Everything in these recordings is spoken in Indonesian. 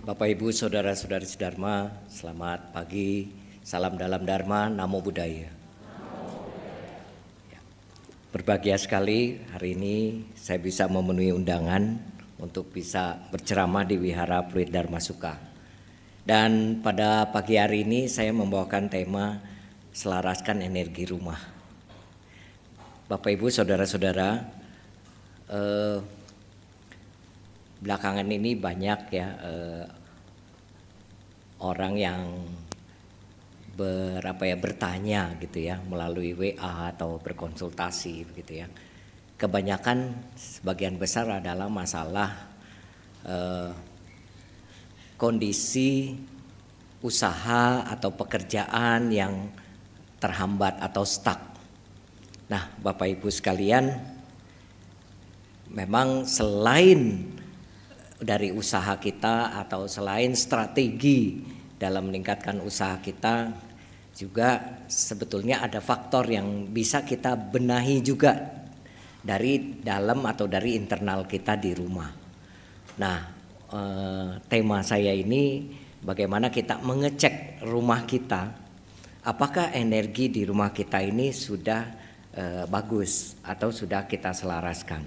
Bapak Ibu Saudara-saudari Dharma, selamat pagi, salam dalam Dharma, Namo Buddhaya. Berbahagia sekali hari ini saya bisa memenuhi undangan untuk bisa berceramah di Wihara Pluit Dharma Sukha. Dan pada pagi hari ini saya membawakan tema selaraskan energi rumah. Bapak Ibu Saudara-saudara, belakangan ini banyak ya orang yang bertanya gitu ya melalui WA atau berkonsultasi begitu ya. Kebanyakan sebagian besar adalah masalah kondisi usaha atau pekerjaan yang terhambat atau stuck. Nah, Bapak Ibu sekalian, memang selain dari usaha kita atau selain strategi dalam meningkatkan usaha kita, juga sebetulnya ada faktor yang bisa kita benahi juga dari dalam atau dari internal kita di rumah. Nah, tema saya ini bagaimana kita mengecek rumah kita, apakah energi di rumah kita ini sudah bagus atau sudah kita selaraskan.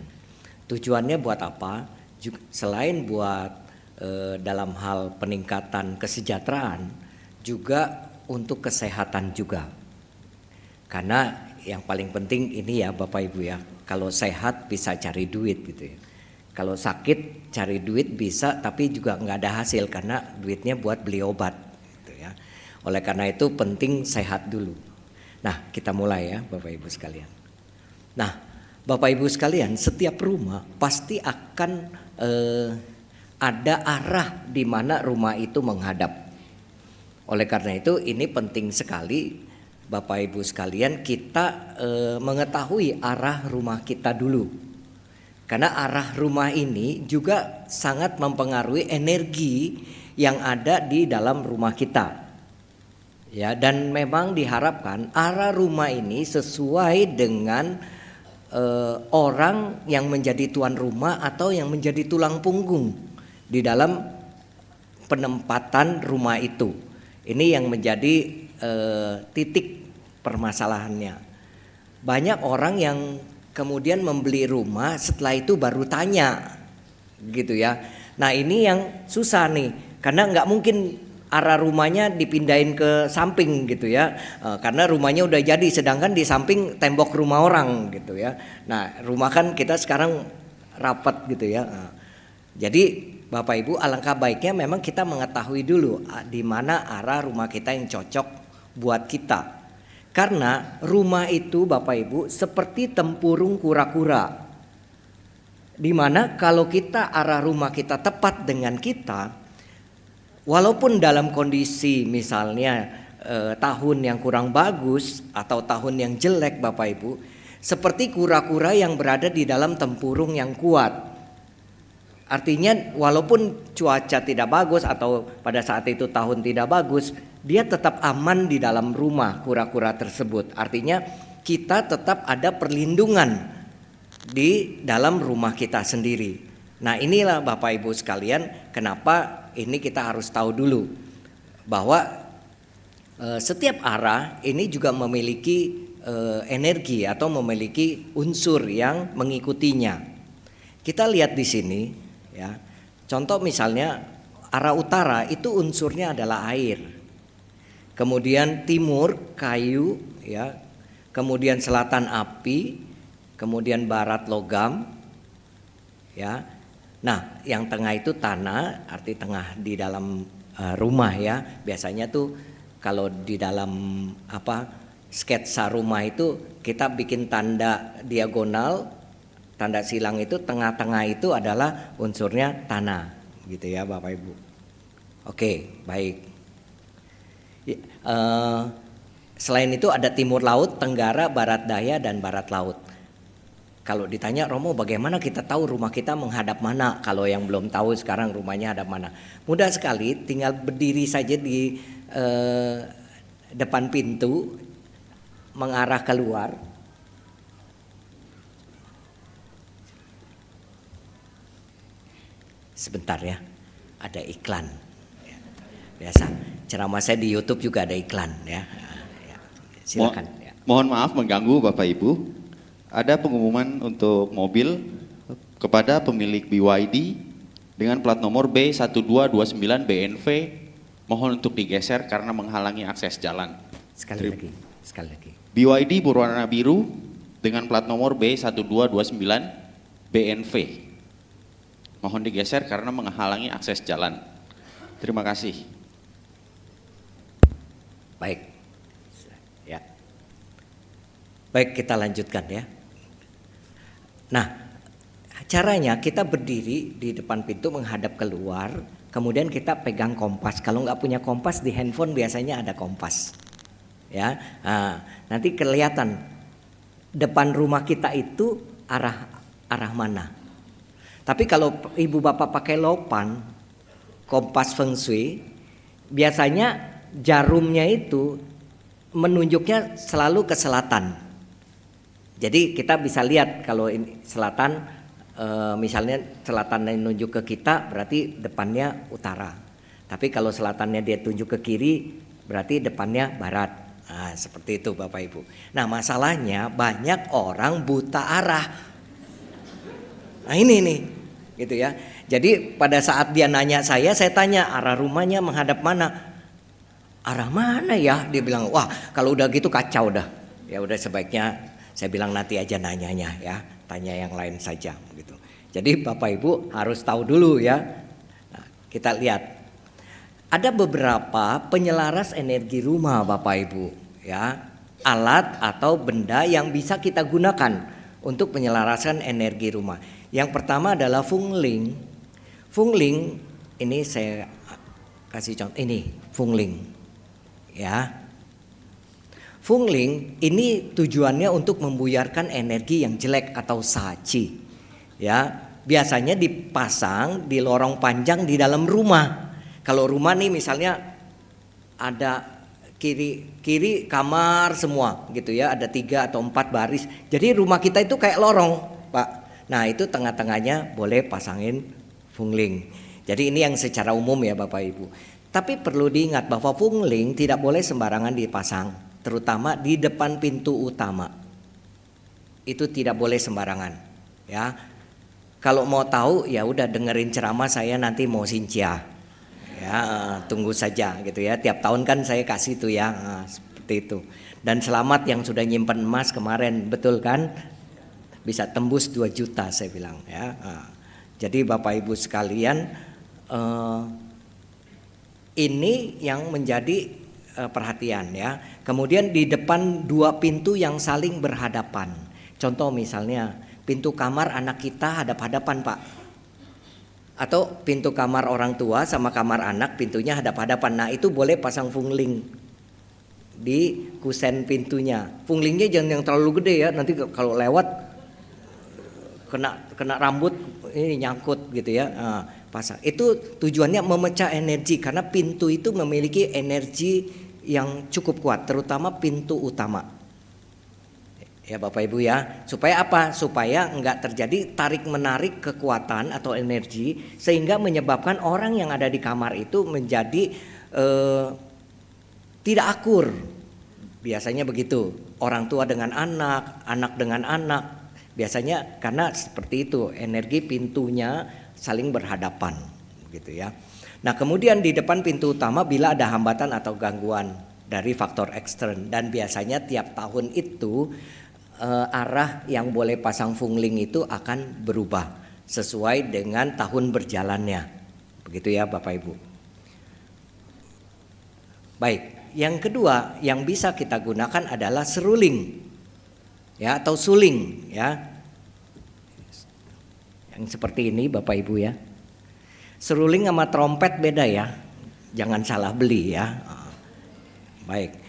Tujuannya buat apa? Selain buat dalam hal peningkatan kesejahteraan, juga untuk kesehatan juga. Karena yang paling penting ini ya Bapak Ibu ya, kalau sehat bisa cari duit gitu ya. Kalau sakit cari duit bisa, tapi juga nggak ada hasil karena duitnya buat beli obat gitu ya. Oleh karena itu penting sehat dulu. Nah, kita mulai ya Bapak Ibu sekalian. Nah, Bapak Ibu sekalian, setiap rumah pasti akan ada arah di mana rumah itu menghadap. Oleh karena itu ini penting sekali Bapak Ibu sekalian kita mengetahui arah rumah kita dulu. Karena arah rumah ini juga sangat mempengaruhi energi yang ada di dalam rumah kita. Ya, dan memang diharapkan arah rumah ini sesuai dengan orang yang menjadi tuan rumah atau yang menjadi tulang punggung di dalam penempatan rumah itu. Ini yang menjadi titik permasalahannya. Banyak orang yang kemudian membeli rumah setelah itu baru tanya gitu ya. Nah, ini yang susah nih, karena nggak mungkin arah rumahnya dipindahin ke samping gitu ya, karena rumahnya udah jadi, sedangkan di samping tembok rumah orang gitu ya. Nah, rumah kan kita sekarang rapat gitu ya. Jadi Bapak Ibu, alangkah baiknya memang kita mengetahui dulu di mana arah rumah kita yang cocok buat kita. Karena rumah itu Bapak Ibu seperti tempurung kura-kura, di mana kalau kita arah rumah kita tepat dengan kita, walaupun dalam kondisi misalnya tahun yang kurang bagus atau tahun yang jelek Bapak Ibu, seperti kura-kura yang berada di dalam tempurung yang kuat. Artinya walaupun cuaca tidak bagus atau pada saat itu tahun tidak bagus, dia tetap aman di dalam rumah kura-kura tersebut. Artinya kita tetap ada perlindungan di dalam rumah kita sendiri. Nah, inilah Bapak Ibu sekalian kenapa ini kita harus tahu dulu bahwa setiap arah ini juga memiliki energi atau memiliki unsur yang mengikutinya. Kita lihat di sini ya. Contoh misalnya arah utara itu unsurnya adalah air. Kemudian timur kayu ya. Kemudian selatan api, kemudian barat logam ya. Nah, yang tengah itu tanah, arti tengah di dalam rumah ya. Biasanya tuh kalau di dalam sketsa rumah itu kita bikin tanda diagonal, tanda silang itu tengah-tengah itu adalah unsurnya tanah, gitu ya Bapak Ibu. Oke, baik. Selain itu ada timur laut, tenggara, barat daya, dan barat laut. Kalau ditanya Romo bagaimana kita tahu rumah kita menghadap mana? Kalau yang belum tahu sekarang rumahnya hadap mana? Mudah sekali, tinggal berdiri saja di depan pintu mengarah keluar. Sebentar ya, ada iklan. biasa. Ceramah saya di YouTube juga ada iklan ya. Ya, silakan. Mohon maaf mengganggu Bapak Ibu. Ada pengumuman untuk mobil kepada pemilik BYD dengan plat nomor B1229 BNV. Mohon untuk digeser karena menghalangi akses jalan. Sekali lagi. BYD berwarna biru dengan plat nomor B1229 BNV. Mohon digeser karena menghalangi akses jalan. Terima kasih. Baik. Ya. Baik, kita lanjutkan ya. Nah, caranya kita berdiri di depan pintu menghadap keluar, kemudian kita pegang kompas. Kalau nggak punya kompas, di handphone biasanya ada kompas. Ya, nah, nanti kelihatan depan rumah kita itu arah mana. Tapi kalau ibu bapak pakai lopan, kompas feng shui, biasanya jarumnya itu menunjuknya selalu ke selatan. Jadi kita bisa lihat kalau ini selatan, misalnya selatannya nunjuk ke kita, berarti depannya utara. Tapi kalau selatannya dia tunjuk ke kiri, berarti depannya barat. Nah, seperti itu Bapak Ibu. Nah, masalahnya banyak orang buta arah. Nah ini nih, gitu ya. Jadi pada saat dia nanya saya tanya arah rumahnya menghadap mana? Arah mana ya? Dia bilang, wah kalau udah gitu kacau dah. Ya udah sebaiknya saya bilang nanti aja nanyanya ya, tanya yang lain saja gitu. Jadi Bapak Ibu harus tahu dulu ya. Nah, kita lihat ada beberapa penyelaras energi rumah Bapak Ibu ya, alat atau benda yang bisa kita gunakan untuk penyelarasan energi rumah. Yang pertama adalah fungling. Fungling ini saya kasih contoh, ini fungling ya. Fungling ini tujuannya untuk membuyarkan energi yang jelek atau saci. Ya, biasanya dipasang di lorong panjang di dalam rumah. Kalau rumah nih misalnya ada kiri kamar semua gitu ya, ada 3 atau 4 baris. Jadi rumah kita itu kayak lorong, Pak. Nah, itu tengah-tengahnya boleh pasangin fungling. Jadi ini yang secara umum ya Bapak Ibu. Tapi perlu diingat bahwa fungling tidak boleh sembarangan dipasang, terutama di depan pintu utama. Itu tidak boleh sembarangan ya. Kalau mau tahu ya udah dengerin ceramah saya nanti mau sincia. Ya, tunggu saja gitu ya. Tiap tahun kan saya kasih tuh ya. Nah, seperti itu. Dan selamat yang sudah nyimpen emas kemarin, betul kan? Bisa tembus 2 juta saya bilang ya. Nah, jadi Bapak Ibu sekalian, ini yang menjadi perhatian ya. Kemudian di depan 2 pintu yang saling berhadapan. Contoh misalnya pintu kamar anak kita hadap-hadapan Pak. Atau pintu kamar orang tua sama kamar anak pintunya hadap-hadapan. Nah itu boleh pasang fungling di kusen pintunya. Funglingnya jangan yang terlalu gede ya. Nanti kalau lewat kena rambut ini nyangkut gitu ya. Nah, pasang. Itu tujuannya memecah energi karena pintu itu memiliki energi yang cukup kuat, terutama pintu utama. Ya Bapak Ibu ya, supaya apa? Supaya enggak terjadi tarik-menarik kekuatan atau energi sehingga menyebabkan orang yang ada di kamar itu menjadi tidak akur. Biasanya begitu, orang tua dengan anak, anak dengan anak. Biasanya karena seperti itu, energi pintunya saling berhadapan gitu ya. Nah, kemudian di depan pintu utama bila ada hambatan atau gangguan dari faktor ekstern, dan biasanya tiap tahun itu arah yang boleh pasang fungling itu akan berubah sesuai dengan tahun berjalannya. Begitu ya Bapak Ibu. Baik, yang kedua yang bisa kita gunakan adalah seruling. Ya, atau suling ya. Yang seperti ini Bapak Ibu ya. Seruling sama trompet beda ya. Jangan salah beli ya. Baik.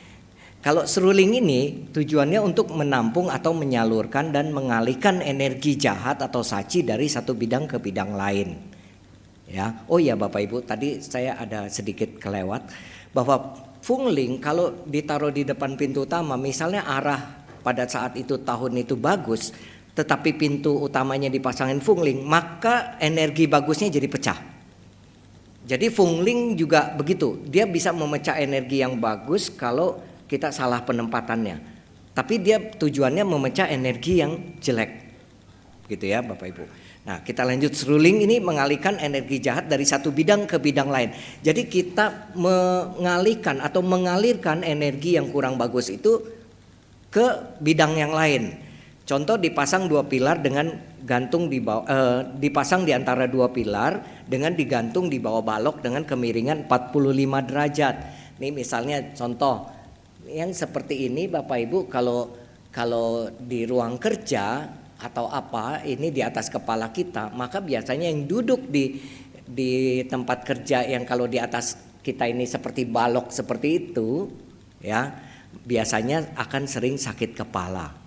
Kalau seruling ini tujuannya untuk menampung atau menyalurkan dan mengalihkan energi jahat atau saci dari satu bidang ke bidang lain. Ya. Oh ya Bapak Ibu, tadi saya ada sedikit kelewat bahwa fungling kalau ditaruh di depan pintu utama, misalnya arah pada saat itu tahun itu bagus, tetapi pintu utamanya dipasangin fungling, maka energi bagusnya jadi pecah. Jadi Fungling juga begitu, dia bisa memecah energi yang bagus kalau kita salah penempatannya. Tapi dia tujuannya memecah energi yang jelek, gitu ya Bapak Ibu. Nah kita lanjut, seruling ini mengalihkan energi jahat dari satu bidang ke bidang lain. Jadi kita mengalihkan atau mengalirkan energi yang kurang bagus itu ke bidang yang lain. Contoh dipasang dua pilar dengan gantung di bawah, dipasang di antara dua pilar dengan digantung di bawah balok dengan kemiringan 45 derajat. Nih misalnya contoh yang seperti ini Bapak Ibu, kalau di ruang kerja atau apa ini di atas kepala kita, maka biasanya yang duduk di tempat kerja yang kalau di atas kita ini seperti balok seperti itu ya, biasanya akan sering sakit kepala.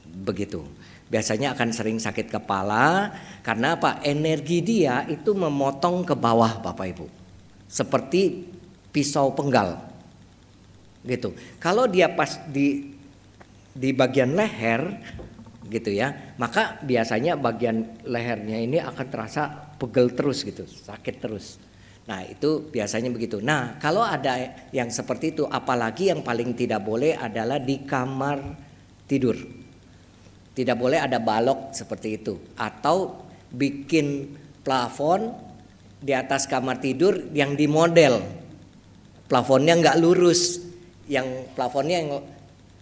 Begitu. Biasanya akan sering sakit kepala karena apa? Energi dia itu memotong ke bawah Bapak Ibu. Seperti pisau penggal. Gitu. Kalau dia pas di bagian leher gitu ya, maka biasanya bagian lehernya ini akan terasa pegel terus gitu, sakit terus. Nah, itu biasanya begitu. Nah, kalau ada yang seperti itu, apalagi yang paling tidak boleh adalah di kamar tidur. Tidak boleh ada balok seperti itu, atau bikin plafon di atas kamar tidur yang dimodel plafonnya nggak lurus, yang plafonnya yang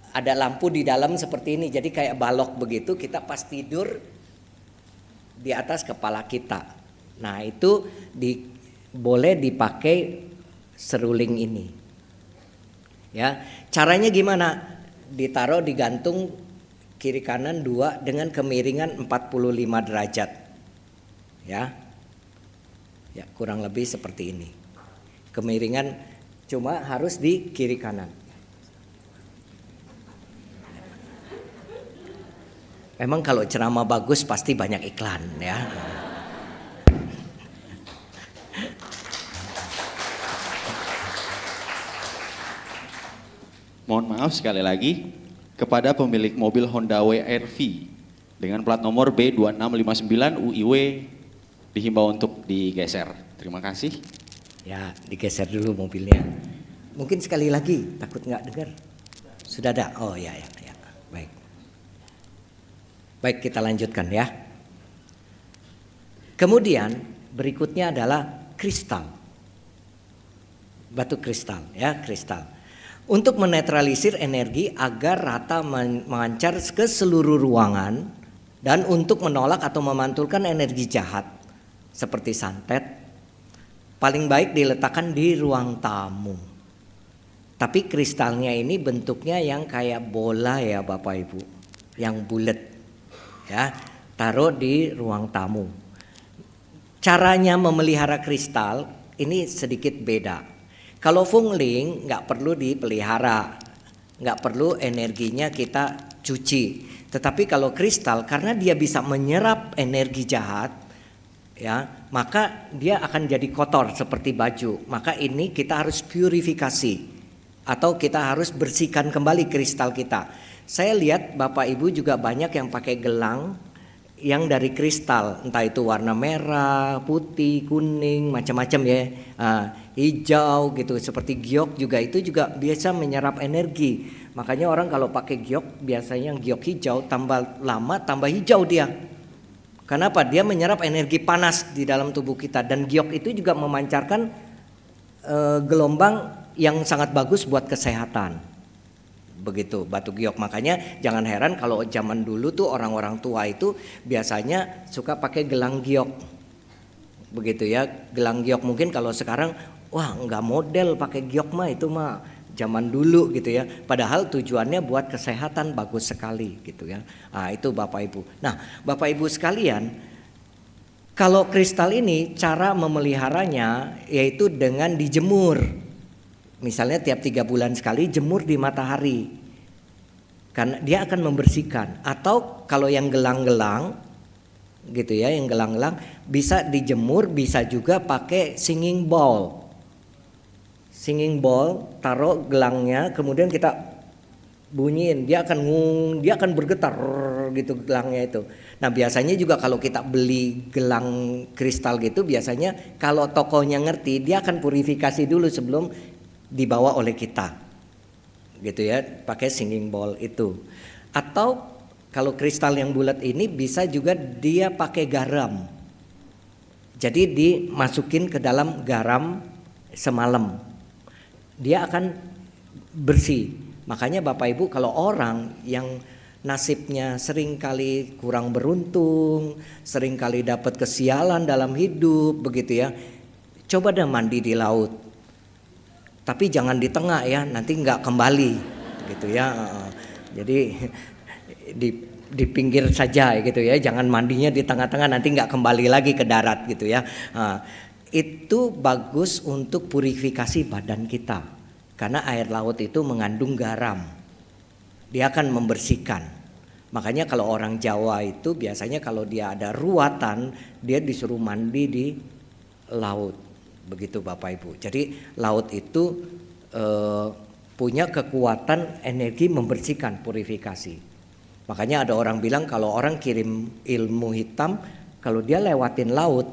ada lampu di dalam seperti ini, jadi kayak balok begitu, kita pas tidur di atas kepala kita. Nah itu boleh dipakai seruling ini. Ya, caranya gimana? Ditaruh digantung kiri kanan dua dengan kemiringan 45 derajat. Ya, kurang lebih seperti ini. Kemiringan cuma harus di kiri kanan. Memang kalau ceramah bagus pasti banyak iklan ya. Mohon maaf sekali lagi kepada pemilik mobil Honda WR-V dengan plat nomor B2659 UIW dihimbau untuk digeser. Terima kasih. Ya, digeser dulu mobilnya. Mungkin sekali lagi, takut nggak dengar. Sudah ada? Oh ya. Baik. Baik, kita lanjutkan ya. Kemudian berikutnya adalah kristal. Batu kristal ya, kristal. Untuk menetralisir energi agar rata memancar ke seluruh ruangan dan untuk menolak atau memantulkan energi jahat seperti santet, paling baik diletakkan di ruang tamu. Tapi kristalnya ini bentuknya yang kayak bola ya Bapak Ibu, yang bulat ya, taruh di ruang tamu. Caranya memelihara kristal ini sedikit beda. Kalau Fungling nggak perlu dipelihara, nggak perlu energinya kita cuci. Tetapi kalau kristal karena dia bisa menyerap energi jahat, ya maka dia akan jadi kotor seperti baju. Maka ini kita harus purifikasi atau kita harus bersihkan kembali kristal kita. Saya lihat Bapak Ibu juga banyak yang pakai gelang yang dari kristal, entah itu warna merah, putih, kuning, macam-macam ya, hijau gitu, seperti giok juga itu juga biasa menyerap energi. Makanya orang kalau pakai giok biasanya yang giok hijau tambah lama tambah hijau dia. Kenapa? Dia menyerap energi panas di dalam tubuh kita dan giok itu juga memancarkan gelombang yang sangat bagus buat kesehatan. Begitu batu giok, makanya jangan heran kalau zaman dulu tuh orang-orang tua itu biasanya suka pakai gelang giok. Begitu ya, gelang giok. Mungkin kalau sekarang wah nggak model pakai giok mah, itu mah zaman dulu gitu ya. Padahal tujuannya buat kesehatan bagus sekali gitu ya. Nah, itu Bapak Ibu. Nah, Bapak Ibu sekalian, kalau kristal ini cara memeliharanya yaitu dengan dijemur. Misalnya tiap 3 bulan sekali jemur di matahari, karena dia akan membersihkan. Atau kalau yang gelang-gelang gitu ya, yang gelang-gelang bisa dijemur, bisa juga pakai singing bowl. Singing bowl, taruh gelangnya, kemudian kita bunyiin, dia akan bergetar gitu gelangnya itu. Nah biasanya juga kalau kita beli gelang kristal gitu, biasanya kalau tokonya ngerti, dia akan purifikasi dulu sebelum dibawa oleh kita, gitu ya, pakai singing bowl itu. Atau kalau kristal yang bulat ini bisa juga dia pakai garam. Jadi dimasukin ke dalam garam semalam, dia akan bersih. Makanya Bapak Ibu, kalau orang yang nasibnya sering kali kurang beruntung, sering kali dapat kesialan dalam hidup begitu ya, coba deh mandi di laut. Tapi jangan di tengah ya, nanti nggak kembali gitu ya. Jadi di pinggir saja gitu ya, jangan mandinya di tengah-tengah, nanti nggak kembali lagi ke darat gitu ya. Itu bagus untuk purifikasi badan kita, karena air laut itu mengandung garam, dia akan membersihkan. Makanya kalau orang Jawa itu biasanya kalau dia ada ruatan, dia disuruh mandi di laut, begitu Bapak Ibu. Jadi laut itu punya kekuatan energi membersihkan, purifikasi. Makanya ada orang bilang kalau orang kirim ilmu hitam, kalau dia lewatin laut,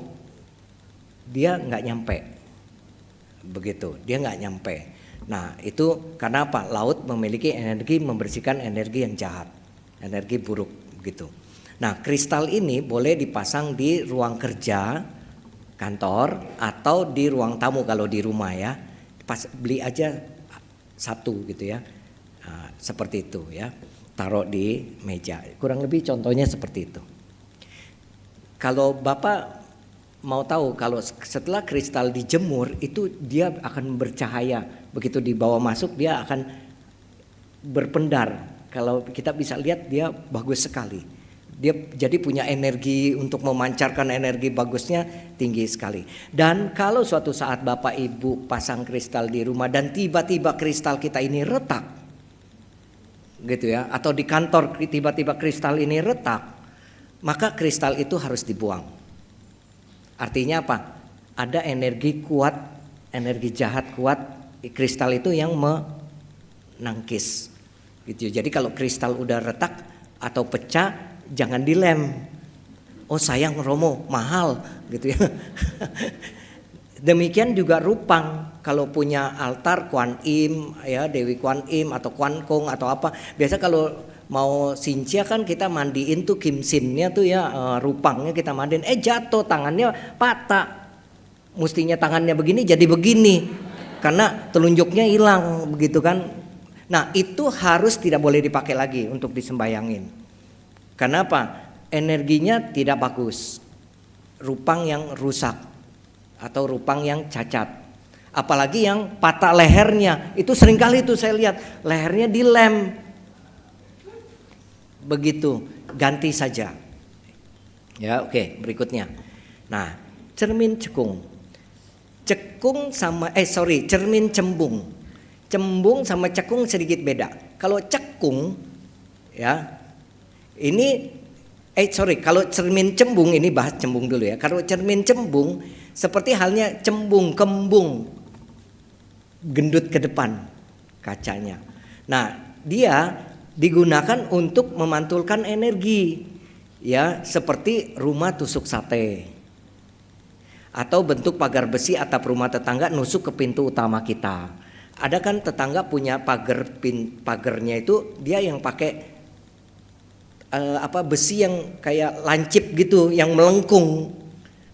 dia nggak nyampe, begitu, dia nggak nyampe. Nah itu karena apa? Laut memiliki energi membersihkan energi yang jahat, energi buruk gitu. Nah kristal ini boleh dipasang di ruang kerja, kantor, atau di ruang tamu kalau di rumah ya. Beli aja satu gitu ya, seperti itu ya, taruh di meja. Kurang lebih contohnya seperti itu. Kalau Bapak mau tahu, kalau setelah kristal dijemur itu dia akan bercahaya, begitu dibawa masuk dia akan berpendar. Kalau kita bisa lihat dia bagus sekali, dia jadi punya energi untuk memancarkan energi bagusnya tinggi sekali. Dan kalau suatu saat Bapak Ibu pasang kristal di rumah dan tiba-tiba kristal kita ini retak gitu ya, atau di kantor tiba-tiba kristal ini retak, maka kristal itu harus dibuang. Artinya apa? Ada energi kuat, energi jahat kuat, kristal itu yang menangkis gitu. Jadi kalau kristal udah retak atau pecah, jangan dilem. Oh sayang Romo, mahal gitu ya. Demikian juga rupang, kalau punya altar Kuan Im ya, Dewi Kuan Im atau Kuan Kong atau apa, biasa kalau mau sincia kan kita mandiin tuh kimsinnya tuh ya, rupangnya kita mandiin, jatuh tangannya patah, mestinya tangannya begini jadi begini karena telunjuknya hilang begitu kan. Nah itu harus tidak boleh dipakai lagi untuk disembayangin. Karena apa? Energinya tidak bagus, rupang yang rusak atau rupang yang cacat, apalagi yang patah lehernya, itu seringkali itu saya lihat lehernya dilem. Begitu, ganti saja. Ya, oke, berikutnya. Nah, cermin cekung. Cermin cembung. Cembung sama cekung sedikit beda. Kalau cekung ya, kalau cermin cembung, ini bahas cembung dulu ya. Kalau cermin cembung seperti halnya cembung, kembung, gendut ke depan kacanya. Nah, dia digunakan untuk memantulkan energi ya, seperti rumah tusuk sate atau bentuk pagar besi atap rumah tetangga nusuk ke pintu utama kita. Ada kan tetangga punya pagarnya itu dia yang pakai besi yang kayak lancip gitu yang melengkung.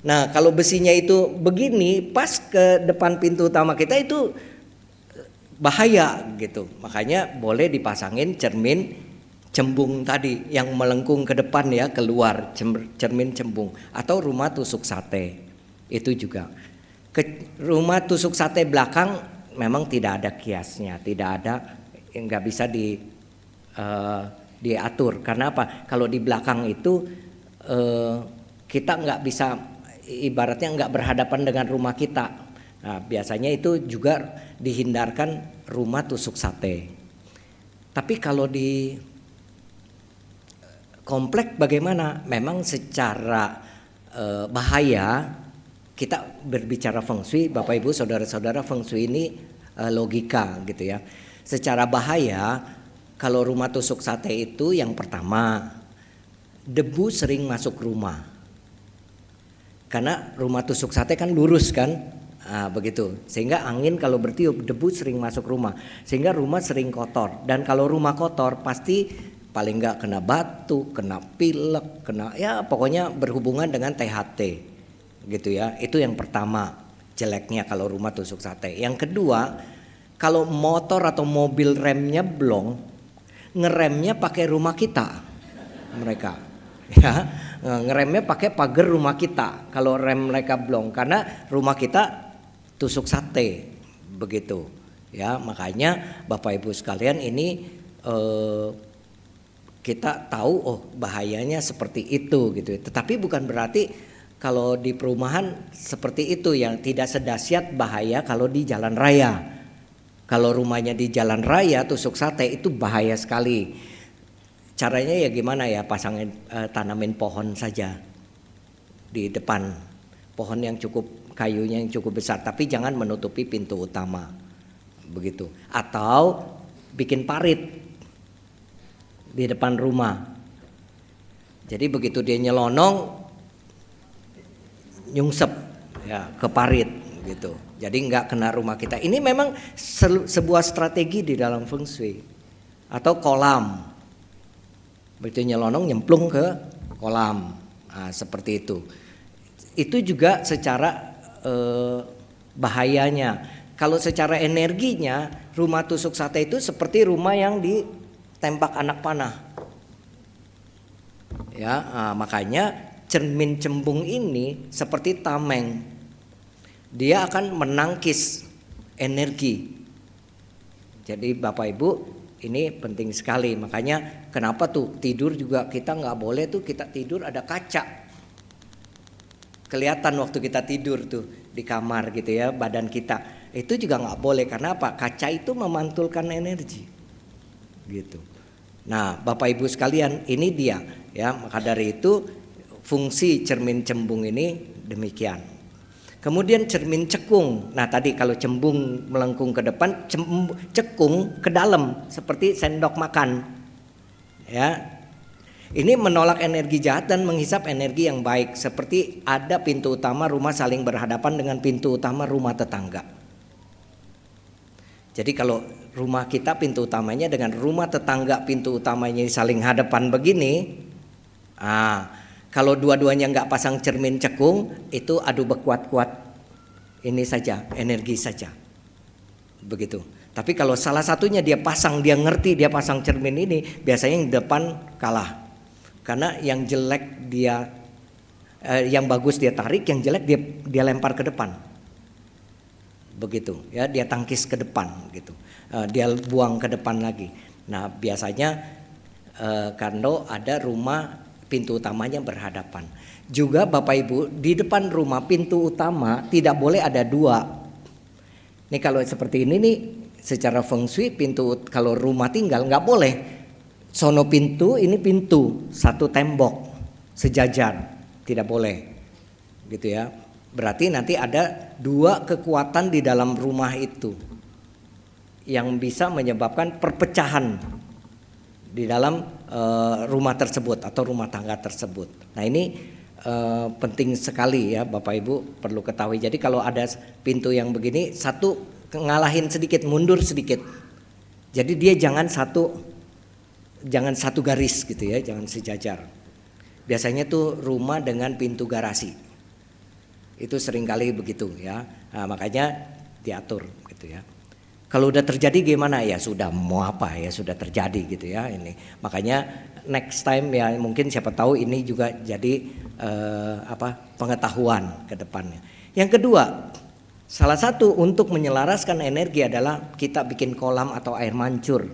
Nah kalau besinya itu begini pas ke depan pintu utama kita itu bahaya gitu. Makanya boleh dipasangin cermin cembung tadi yang melengkung ke depan ya, keluar cermin cembung, atau rumah tusuk sate itu juga. Rumah tusuk sate belakang memang tidak ada kiasnya, tidak ada, nggak bisa diatur. Karena apa? Kalau di belakang itu kita nggak bisa, ibaratnya nggak berhadapan dengan rumah kita. Nah, biasanya itu juga dihindarkan rumah tusuk sate. Tapi kalau di komplek bagaimana? Memang secara bahaya, kita berbicara feng shui, Bapak Ibu saudara-saudara, feng shui ini logika gitu ya. Secara bahaya, kalau rumah tusuk sate itu yang pertama, debu sering masuk rumah. Karena rumah tusuk sate kan lurus kan, begitu. Sehingga angin kalau bertiup, debu sering masuk rumah. Sehingga rumah sering kotor. Dan kalau rumah kotor pasti paling nggak kena batu, kena pilek, kena ya pokoknya berhubungan dengan THT, gitu ya. Itu yang pertama jeleknya kalau rumah tusuk sate. Yang kedua, kalau motor atau mobil remnya blong, ngeremnya pakai rumah kita, mereka. Ya, ngeremnya pakai pagar rumah kita kalau rem mereka blong, karena rumah kita tusuk sate, begitu ya. Makanya Bapak Ibu sekalian ini kita tahu bahayanya seperti itu gitu. Tetapi bukan berarti kalau di perumahan seperti itu, yang tidak sedahsyat bahaya kalau di jalan raya. Kalau rumahnya di jalan raya tusuk sate itu bahaya sekali. Caranya ya gimana ya, pasangin tanamin pohon saja di depan, pohon yang cukup, kayunya yang cukup besar, tapi jangan menutupi pintu utama, begitu. Atau bikin parit di depan rumah. Jadi begitu dia nyelonong, nyungsep ya ke parit gitu. Jadi nggak kena rumah kita. Ini memang sebuah strategi di dalam feng shui. Atau kolam. Begitu nyelonong nyemplung ke kolam, seperti itu. Itu juga secara bahayanya. Kalau secara energinya, rumah tusuk sate itu seperti rumah yang ditembak anak panah. Ya, makanya cermin cembung ini seperti tameng. Dia akan menangkis energi. Jadi Bapak Ibu, ini penting sekali. Makanya kenapa tuh tidur juga kita nggak boleh tuh kita tidur ada kaca. Kelihatan waktu kita tidur tuh di kamar gitu ya, badan kita. Itu juga nggak boleh, karena apa? Kaca itu memantulkan energi. Gitu. Nah, Bapak Ibu sekalian, ini dia ya. Maka dari itu fungsi cermin cembung ini demikian. Kemudian cermin cekung. Nah tadi kalau cembung melengkung ke depan, cekung ke dalam seperti sendok makan. Ya, ini menolak energi jahat dan menghisap energi yang baik. Seperti ada pintu utama rumah saling berhadapan dengan pintu utama rumah tetangga. Jadi kalau rumah kita pintu utamanya dengan rumah tetangga pintu utamanya saling hadapan begini, kalau dua-duanya nggak pasang cermin cekung, itu adu berkuat-kuat ini saja, energi saja, begitu. Tapi kalau salah satunya dia pasang, dia ngerti dia pasang cermin ini, biasanya yang depan kalah, karena yang jelek dia, yang bagus dia tarik, yang jelek dia lempar ke depan, begitu. Ya, dia tangkis ke depan, gitu. Dia buang ke depan lagi. Nah biasanya kalau ada rumah pintu utamanya berhadapan. Juga Bapak Ibu, di depan rumah pintu utama tidak boleh ada dua. Ini kalau seperti ini nih, secara feng shui pintu kalau rumah tinggal nggak boleh. Sono pintu, ini pintu, satu tembok sejajar, tidak boleh. Gitu ya. Berarti nanti ada dua kekuatan di dalam rumah itu yang bisa menyebabkan perpecahan di dalam rumah tersebut atau rumah tangga tersebut. Nah ini penting sekali ya Bapak Ibu perlu ketahui. Jadi kalau ada pintu yang begini, satu ngalahin sedikit, mundur sedikit. Jadi dia jangan satu garis gitu ya, jangan sejajar. Biasanya tuh rumah dengan pintu garasi. Itu seringkali begitu ya. Nah, makanya diatur gitu ya. Kalau udah terjadi gimana ya sudah, mau apa ya sudah terjadi gitu ya ini. Makanya next time ya mungkin siapa tahu ini juga jadi pengetahuan ke depannya. Yang kedua, salah satu untuk menyelaraskan energi adalah kita bikin kolam atau air mancur.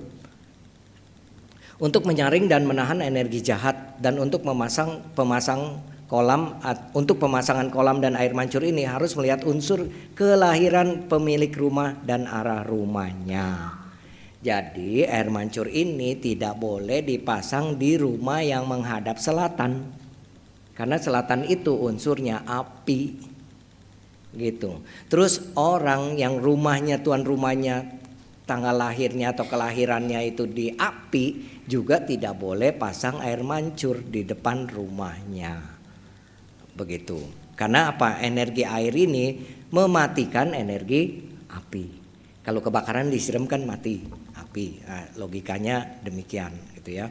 Untuk menyaring dan menahan energi jahat, dan untuk pemasang kolam, untuk pemasangan kolam dan air mancur ini harus melihat unsur kelahiran pemilik rumah dan arah rumahnya. Jadi air mancur ini tidak boleh dipasang di rumah yang menghadap selatan, karena selatan itu unsurnya api gitu. Terus orang yang rumahnya, tuan rumahnya tanggal lahirnya atau kelahirannya itu di api, juga tidak boleh pasang air mancur di depan rumahnya. Begitu. Karena apa? Energi air ini mematikan energi api. Kalau kebakaran disiram kan mati api. Nah, logikanya demikian gitu ya.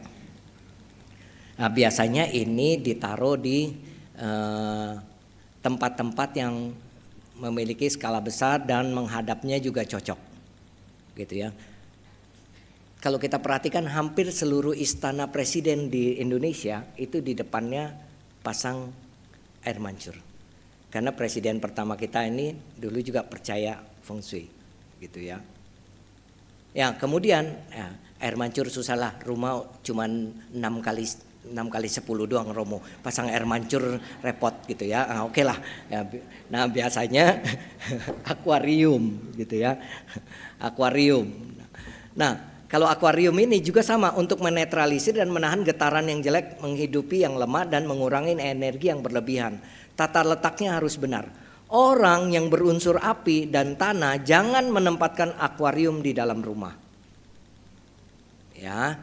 Nah, biasanya ini ditaruh di tempat-tempat yang memiliki skala besar dan menghadapnya juga cocok, gitu ya. Kalau kita perhatikan hampir seluruh istana presiden di Indonesia itu di depannya pasang air mancur. Karena presiden pertama kita ini dulu juga percaya feng shui, gitu ya. Ya kemudian air mancur susahlah, rumah cuman 6 kali 10 doang Romo, pasang air mancur repot gitu ya. Oke lah ya. Nah biasanya akuarium gitu ya, akuarium. Nah kalau akuarium ini juga sama untuk menetralisir dan menahan getaran yang jelek, menghidupi yang lemah dan mengurangi energi yang berlebihan. Tata letaknya harus benar. Orang yang berunsur api dan tanah jangan menempatkan akuarium di dalam rumah. Ya,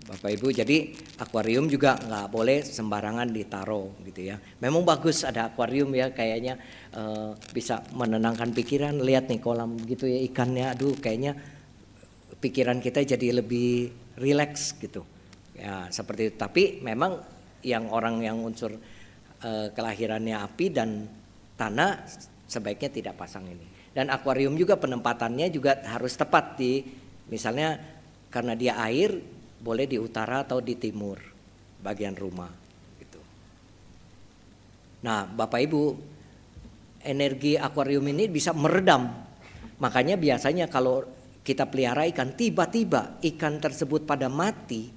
Bapak Ibu, jadi akuarium juga nggak boleh sembarangan ditaruh gitu ya. Memang bagus ada akuarium ya, kayaknya bisa menenangkan pikiran. Lihat nih kolam gitu ya ikannya, aduh kayaknya pikiran kita jadi lebih rileks gitu. Ya seperti itu. Tapi memang yang orang yang unsur kelahirannya api dan tanah sebaiknya tidak pasang ini. Dan akuarium juga penempatannya juga harus tepat di, misalnya karena dia air, boleh di utara atau di timur bagian rumah gitu. Nah Bapak Ibu, energi akuarium ini bisa meredam. Makanya biasanya kalau kita pelihara ikan, tiba-tiba ikan tersebut pada mati,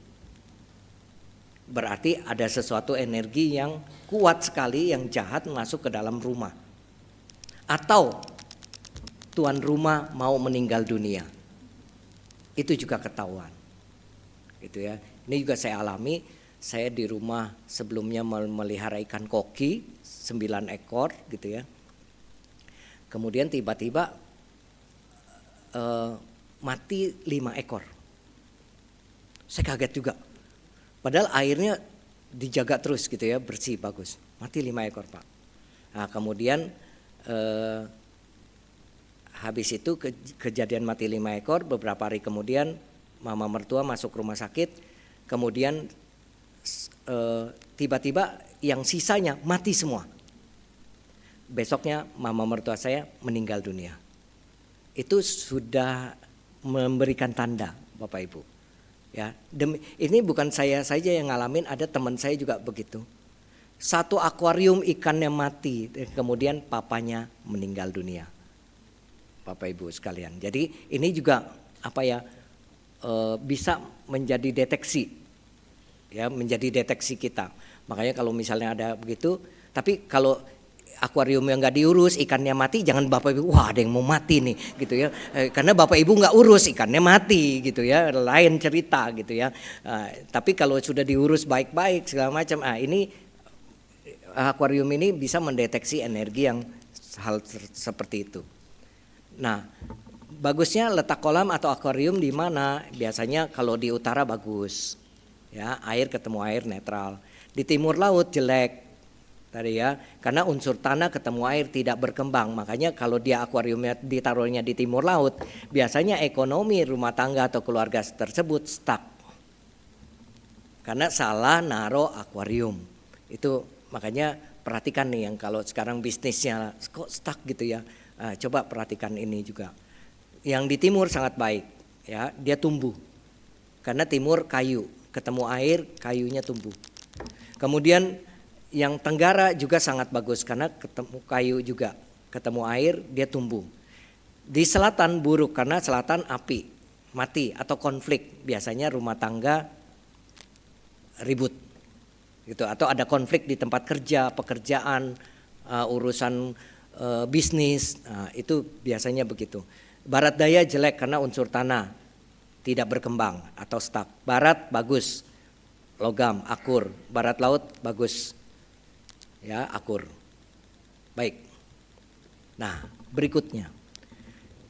berarti ada sesuatu energi yang kuat sekali yang jahat masuk ke dalam rumah. Atau tuan rumah mau meninggal dunia. Itu juga ketahuan. Gitu ya. Ini juga saya alami. Saya di rumah sebelumnya memelihara ikan koki 9 ekor gitu ya. Kemudian tiba-tiba mati 5 ekor. Saya kaget juga. Padahal airnya dijaga terus gitu ya, bersih, bagus. Mati 5 ekor Pak. Nah kemudian habis itu kejadian mati 5 ekor, beberapa hari kemudian mama mertua masuk rumah sakit. Kemudian tiba-tiba yang sisanya mati semua. Besoknya mama mertua saya meninggal dunia. Itu sudah memberikan tanda Bapak Ibu. Ya, ini bukan saya saja yang ngalamin, ada teman saya juga begitu. Satu akuarium ikannya mati, kemudian papanya meninggal dunia. Bapak Ibu sekalian. Jadi ini juga apa ya, bisa menjadi deteksi, ya, menjadi deteksi kita. Makanya kalau misalnya ada begitu, tapi kalau akuarium yang nggak diurus, ikannya mati, jangan Bapak Ibu, wah ada yang mau mati nih, gitu ya. Karena Bapak Ibu nggak urus, ikannya mati, gitu ya. Lain cerita, gitu ya. Tapi kalau sudah diurus baik-baik segala macam, ini akuarium ini bisa mendeteksi energi yang hal seperti itu. Nah, bagusnya letak kolam atau akuarium di mana? Biasanya kalau di utara bagus, ya, air ketemu air netral. Di timur laut jelek. Tadi ya, karena unsur tanah ketemu air tidak berkembang. Makanya kalau dia akuariumnya ditaruhnya di timur laut, biasanya ekonomi rumah tangga atau keluarga tersebut stuck. Karena salah naruh akuarium. Itu makanya perhatikan nih yang kalau sekarang bisnisnya kok stuck gitu ya. Coba perhatikan ini juga. Yang di timur sangat baik, ya, dia tumbuh. Karena timur kayu, ketemu air, kayunya tumbuh. Kemudian yang tenggara juga sangat bagus karena ketemu kayu juga, ketemu air dia tumbuh. Di selatan buruk karena selatan api, mati atau konflik. Biasanya rumah tangga ribut gitu, atau ada konflik di tempat kerja, pekerjaan, urusan bisnis, itu biasanya begitu. Barat daya jelek karena unsur tanah tidak berkembang atau stuck. Barat bagus, logam, akur. Barat laut bagus, ya, akur. Baik. Nah, berikutnya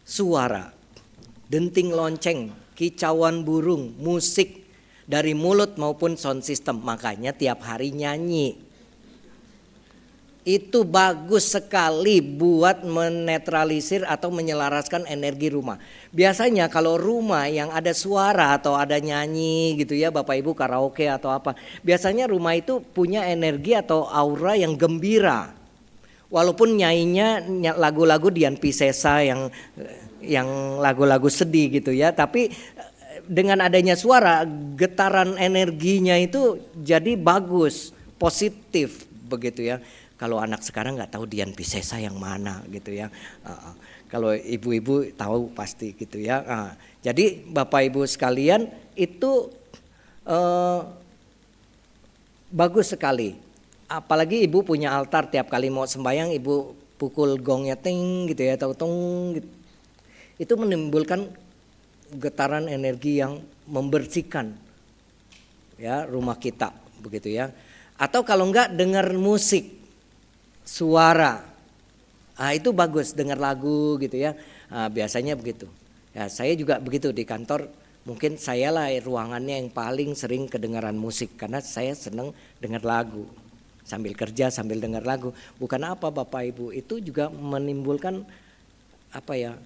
suara. denting lonceng, kicauan burung, musik dari mulut maupun sound system. Makanya tiap hari nyanyi. Itu bagus sekali buat menetralisir atau menyelaraskan energi rumah. Biasanya kalau rumah yang ada suara atau ada nyanyi gitu ya, Bapak Ibu karaoke atau apa, biasanya rumah itu punya energi atau aura yang gembira. Walaupun nyanyinya lagu-lagu Dian Piscesa yang lagu-lagu sedih gitu ya, tapi dengan adanya suara, getaran energinya itu jadi bagus, positif begitu ya. Kalau anak sekarang nggak tahu Dian Piscesa yang mana gitu ya. Kalau ibu-ibu tahu pasti gitu ya. Jadi Bapak Ibu sekalian itu bagus sekali. Apalagi ibu punya altar, tiap kali mau sembahyang ibu pukul gongnya ting gitu ya, atau tong gitu. Itu menimbulkan getaran energi yang membersihkan ya rumah kita begitu ya. Atau kalau enggak dengar musik, suara, itu bagus, dengar lagu gitu ya. Biasanya begitu. Ya, saya juga begitu di kantor. Mungkin saya lah ruangannya yang paling sering kedengaran musik karena saya senang dengar lagu. Sambil kerja sambil dengar lagu. Bukan apa Bapak Ibu, itu juga menimbulkan apa ya,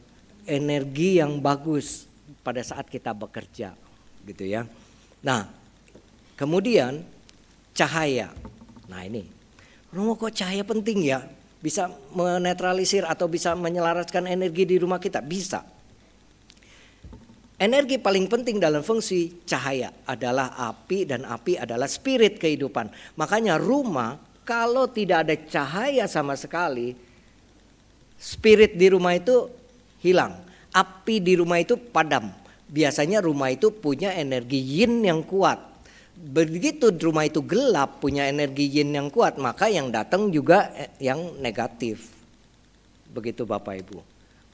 energi yang bagus pada saat kita bekerja gitu ya. Nah, kemudian cahaya. Nah, ini Romo, kok cahaya penting ya? Bisa menetralisir atau bisa menyelaraskan energi di rumah kita? Bisa. Energi paling penting dalam fungsi cahaya adalah api, dan api adalah spirit kehidupan. Makanya rumah kalau tidak ada cahaya sama sekali, spirit di rumah itu hilang. Api di rumah itu padam. Biasanya rumah itu punya energi yin yang kuat. Begitu rumah itu gelap, punya energi yin yang kuat, maka yang datang juga yang negatif. Begitu Bapak Ibu.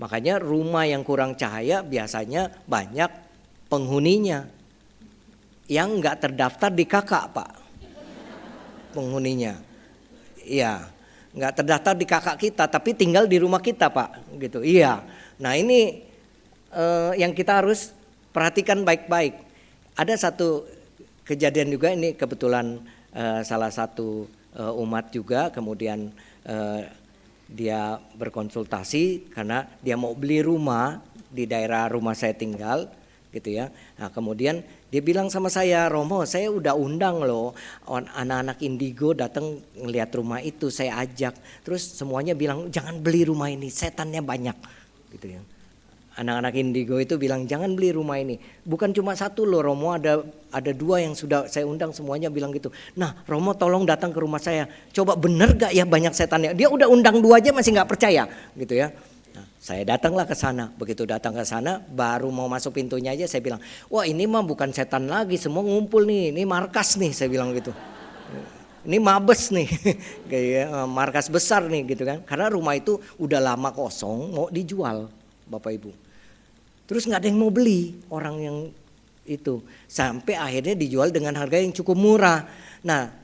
Makanya rumah yang kurang cahaya biasanya banyak penghuninya yang enggak terdaftar di KK, Pak. Penghuninya. Iya, enggak terdaftar di KK kita tapi tinggal di rumah kita, Pak, gitu. Iya. Nah, ini yang kita harus perhatikan baik-baik. Ada satu kejadian juga, ini kebetulan salah satu umat juga, kemudian dia berkonsultasi karena dia mau beli rumah di daerah rumah saya tinggal gitu ya. Nah, kemudian dia bilang sama saya, Romo, saya udah undang loh anak-anak indigo datang ngelihat rumah itu, saya ajak. Terus semuanya bilang jangan beli rumah ini, setannya banyak gitu ya. Anak-anak indigo itu bilang jangan beli rumah ini. Bukan cuma satu loh Romo, ada dua yang sudah saya undang, semuanya bilang gitu. Nah, Romo tolong datang ke rumah saya. Coba bener gak ya banyak setannya? Dia udah undang dua aja masih gak percaya gitu ya. Nah, saya datanglah ke sana. Begitu datang ke sana, baru mau masuk pintunya aja saya bilang, wah ini mah bukan setan lagi, semua ngumpul nih, ini markas nih, saya bilang gitu. Ini mabes nih, kayak markas besar nih gitu kan. Karena rumah itu udah lama kosong, mau dijual Bapak Ibu. Terus gak ada yang mau beli orang yang itu. Sampai akhirnya dijual dengan harga yang cukup murah. Nah,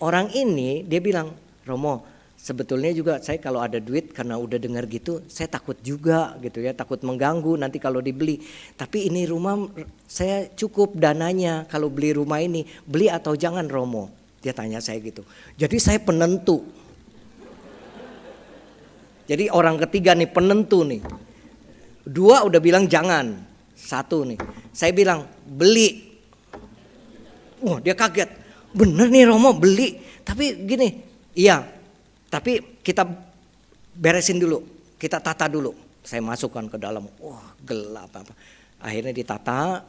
orang ini dia bilang, Romo, sebetulnya juga saya kalau ada duit karena udah dengar gitu, saya takut juga gitu ya, takut mengganggu nanti kalau dibeli. Tapi ini rumah saya cukup dananya, kalau beli rumah ini, beli atau jangan Romo? Dia tanya saya gitu. Jadi saya penentu. Jadi orang ketiga nih penentu nih. Dua udah bilang jangan, satu nih saya bilang beli. Wah, dia kaget, bener nih Romo beli, tapi gini, iya tapi kita beresin dulu, kita tata dulu. Saya masukkan ke dalam, wah gelap apa. Akhirnya ditata,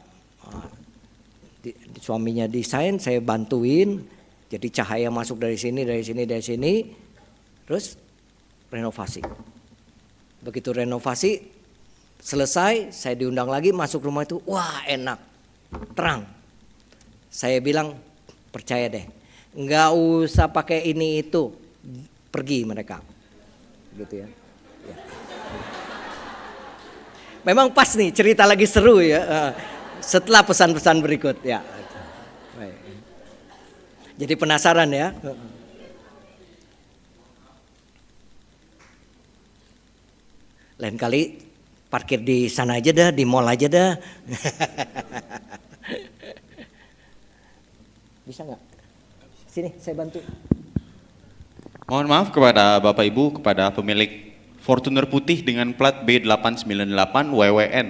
suaminya desain, saya bantuin, jadi cahaya masuk dari sini, terus renovasi. Begitu renovasi selesai, saya diundang lagi masuk rumah itu, wah enak, terang. Saya bilang percaya deh, nggak usah pakai ini itu, pergi mereka, gitu ya. Memang pas nih cerita lagi seru ya, setelah pesan-pesan berikut ya. Jadi penasaran ya. Lain kali Parkir di sana aja dah, di mall aja dah. Bisa nggak? Sini saya bantu. Mohon maaf kepada Bapak Ibu, kepada pemilik Fortuner putih dengan plat B898 WWN.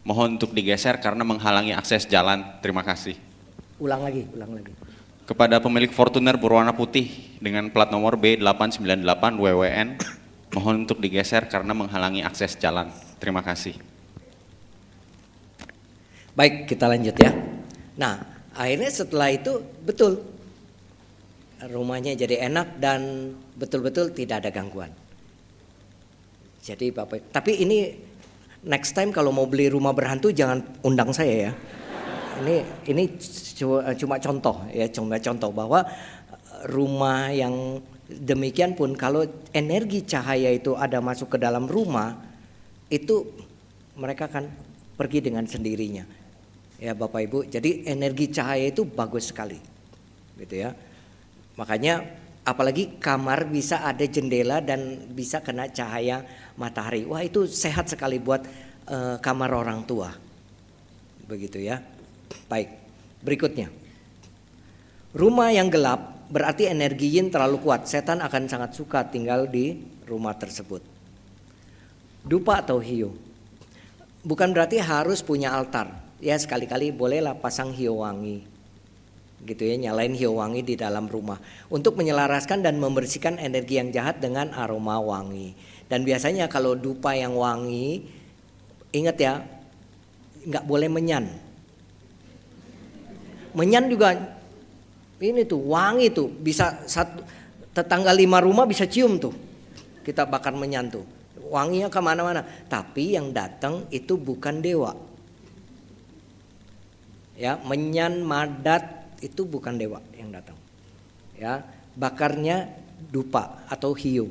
Mohon untuk digeser karena menghalangi akses jalan. Terima kasih. Ulang lagi. Kepada pemilik Fortuner berwarna putih dengan plat nomor B898 WWN, mohon untuk digeser karena menghalangi akses jalan. Terima kasih. Baik, kita lanjut ya. Nah, akhirnya setelah itu betul rumahnya jadi enak dan betul-betul tidak ada gangguan. Jadi Bapak, tapi ini next time kalau mau beli rumah berhantu jangan undang saya ya. Ini cuma contoh ya, cuma contoh bahwa rumah yang demikian pun kalau energi cahaya itu ada masuk ke dalam rumah, itu mereka akan pergi dengan sendirinya. Ya Bapak Ibu, jadi energi cahaya itu bagus sekali. Gitu ya. Makanya apalagi kamar bisa ada jendela dan bisa kena cahaya matahari. Wah, itu sehat sekali buat kamar orang tua. Begitu ya. Baik, berikutnya. Rumah yang gelap berarti energi yin terlalu kuat. Setan akan sangat suka tinggal di rumah tersebut. Dupa atau hiu. Bukan berarti harus punya altar. Ya sekali-kali bolehlah pasang hiu wangi. Gitu ya, nyalain hiu wangi di dalam rumah. Untuk menyelaraskan dan membersihkan energi yang jahat dengan aroma wangi. Dan biasanya kalau dupa yang wangi, ingat ya, nggak boleh menyan. Menyan juga ini tuh wangi tuh, bisa tetangga 5 rumah bisa cium tuh. Kita bakar menyan tuh, wanginya kemana-mana. Tapi yang datang itu bukan dewa. Ya, menyan madat itu bukan dewa yang datang. Ya, bakarnya dupa atau hiu.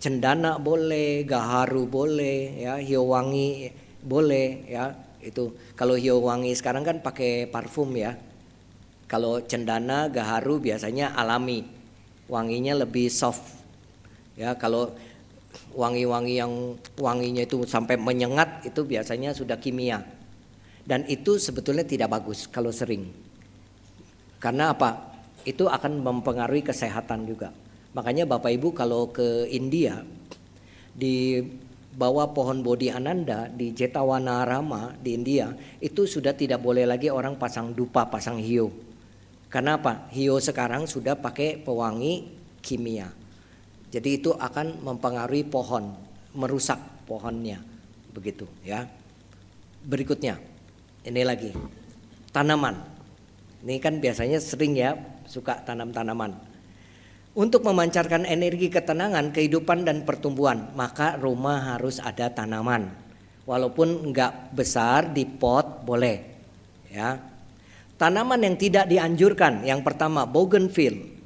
Cendana boleh, gaharu boleh, ya, hiu wangi boleh, ya. Itu kalau hiu wangi sekarang kan pakai parfum ya. Kalau cendana, gaharu biasanya alami, wanginya lebih soft. Ya, kalau wangi-wangi yang wanginya itu sampai menyengat itu biasanya sudah kimia. Dan itu sebetulnya tidak bagus kalau sering. Karena apa? Itu akan mempengaruhi kesehatan juga. Makanya Bapak Ibu kalau ke India di bawah pohon Bodhi Ananda di Jetawanarama di India itu sudah tidak boleh lagi orang pasang dupa, pasang hiu. Karena apa? Hiu sekarang sudah pakai pewangi kimia. Jadi itu akan mempengaruhi pohon, merusak pohonnya. Begitu ya. Berikutnya, ini lagi tanaman. Ini kan biasanya sering ya suka tanam tanaman. Untuk memancarkan energi ketenangan, kehidupan dan pertumbuhan, maka rumah harus ada tanaman. Walaupun enggak besar di pot boleh. Ya. Tanaman yang tidak dianjurkan, yang pertama bougainville.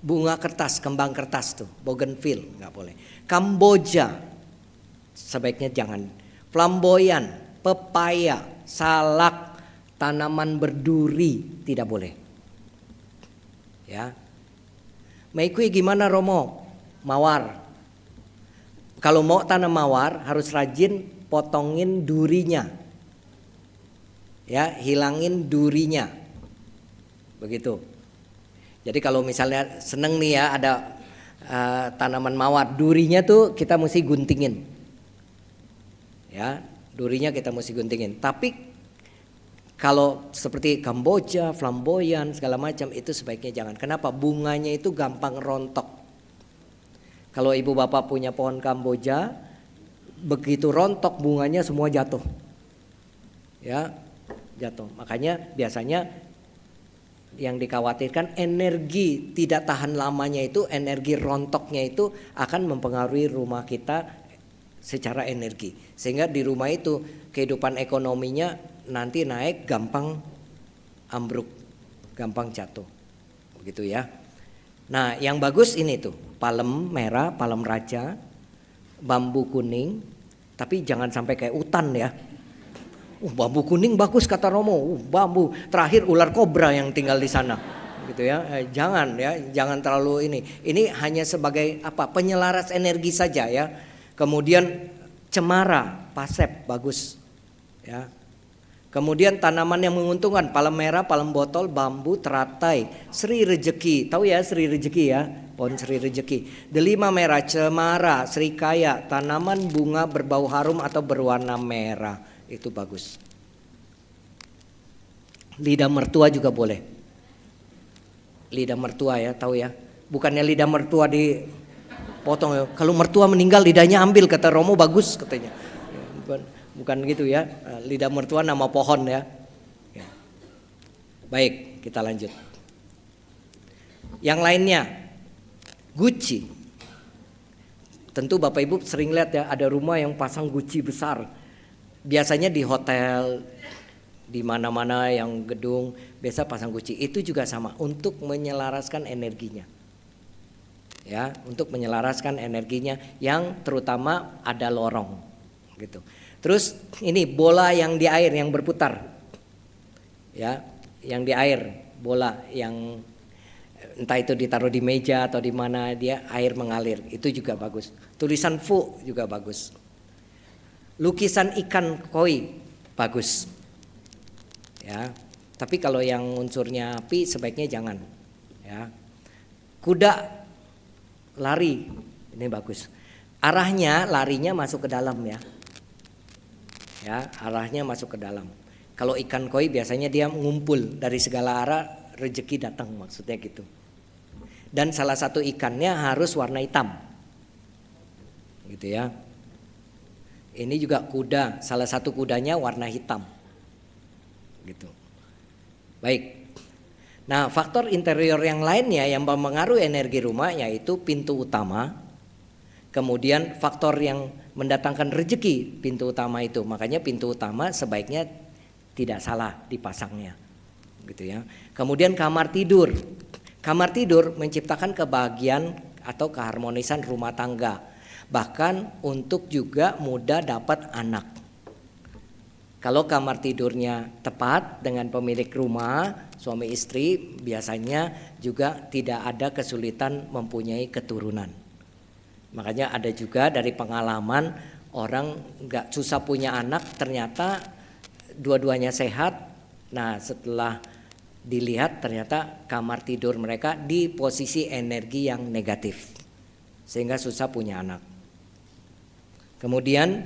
Bunga kertas, kembang kertas tuh, bougainville enggak boleh. Kamboja sebaiknya jangan. Flamboyan, pepaya, salak, tanaman berduri tidak boleh. Ya. Meikui gimana Romo? Mawar. Kalau mau tanam mawar harus rajin potongin durinya. Ya, hilangin durinya. Begitu. Jadi kalau misalnya seneng nih ya ada tanaman mawar, durinya tuh kita mesti guntingin. Ya, durinya kita mesti guntingin. Tapi kalau seperti Kamboja, flamboyan, segala macam itu sebaiknya jangan. Kenapa? Bunganya itu gampang rontok. Kalau ibu bapak punya pohon Kamboja, begitu rontok bunganya semua jatuh. Ya, jatuh. Makanya biasanya yang dikhawatirkan energi tidak tahan lamanya itu, energi rontoknya itu akan mempengaruhi rumah kita secara energi. Sehingga di rumah itu kehidupan ekonominya nanti naik gampang ambruk, gampang jatuh. Begitu ya. Nah, yang bagus ini tuh, palem merah, palem raja, bambu kuning, tapi jangan sampai kayak utan ya. Bambu kuning bagus kata Romo. Bambu terakhir ular kobra yang tinggal di sana. Gitu ya. Jangan ya, jangan terlalu ini. Ini hanya sebagai apa? Penyelaras energi saja ya. Kemudian cemara, pasep bagus. Ya. Kemudian tanaman yang menguntungkan, palem merah, palem botol, bambu, teratai, Sri Rejeki. Tahu ya Sri Rejeki ya, pohon Sri Rejeki. Delima merah, cemara, serikaya, tanaman bunga berbau harum atau berwarna merah. Itu bagus. Lidah mertua juga boleh. Lidah mertua ya, tahu ya. Bukannya lidah mertua dipotong ya. Kalau mertua meninggal lidahnya ambil, kata Romo, bagus katanya. Bukan gitu ya, lidah mertua nama pohon ya. Baik, kita lanjut. Yang lainnya, guci. Tentu Bapak Ibu sering lihat ya, ada rumah yang pasang guci besar. Biasanya di hotel, di mana-mana yang gedung biasa pasang guci. Itu juga sama, untuk menyelaraskan energinya. Ya, untuk menyelaraskan energinya yang terutama ada lorong gitu. Terus ini bola yang di air yang berputar, ya, yang di air, bola yang entah itu ditaruh di meja atau di mana dia air mengalir, itu juga bagus. Tulisan fu juga bagus. Lukisan ikan koi bagus, ya. Tapi kalau yang unsurnya api sebaiknya jangan, ya. Kuda lari ini bagus. Arahnya larinya masuk ke dalam ya. Ya, arahnya masuk ke dalam. Kalau ikan koi biasanya dia ngumpul dari segala arah, rezeki datang, maksudnya gitu. Dan salah satu ikannya harus warna hitam. Gitu ya. Ini juga kuda, salah satu kudanya warna hitam. Gitu. Baik. Nah, faktor interior yang lainnya yang mempengaruhi energi rumah yaitu pintu utama. Kemudian faktor yang mendatangkan rezeki, pintu utama itu. Makanya pintu utama sebaiknya tidak salah dipasangnya. Gitu ya. Kemudian kamar tidur. Kamar tidur menciptakan kebahagiaan atau keharmonisan rumah tangga. Bahkan untuk juga mudah dapat anak. Kalau kamar tidurnya tepat dengan pemilik rumah, suami istri, biasanya juga tidak ada kesulitan mempunyai keturunan. Makanya ada juga dari pengalaman orang gak susah punya anak, ternyata dua-duanya sehat. Nah, setelah dilihat ternyata kamar tidur mereka di posisi energi yang negatif, sehingga susah punya anak. Kemudian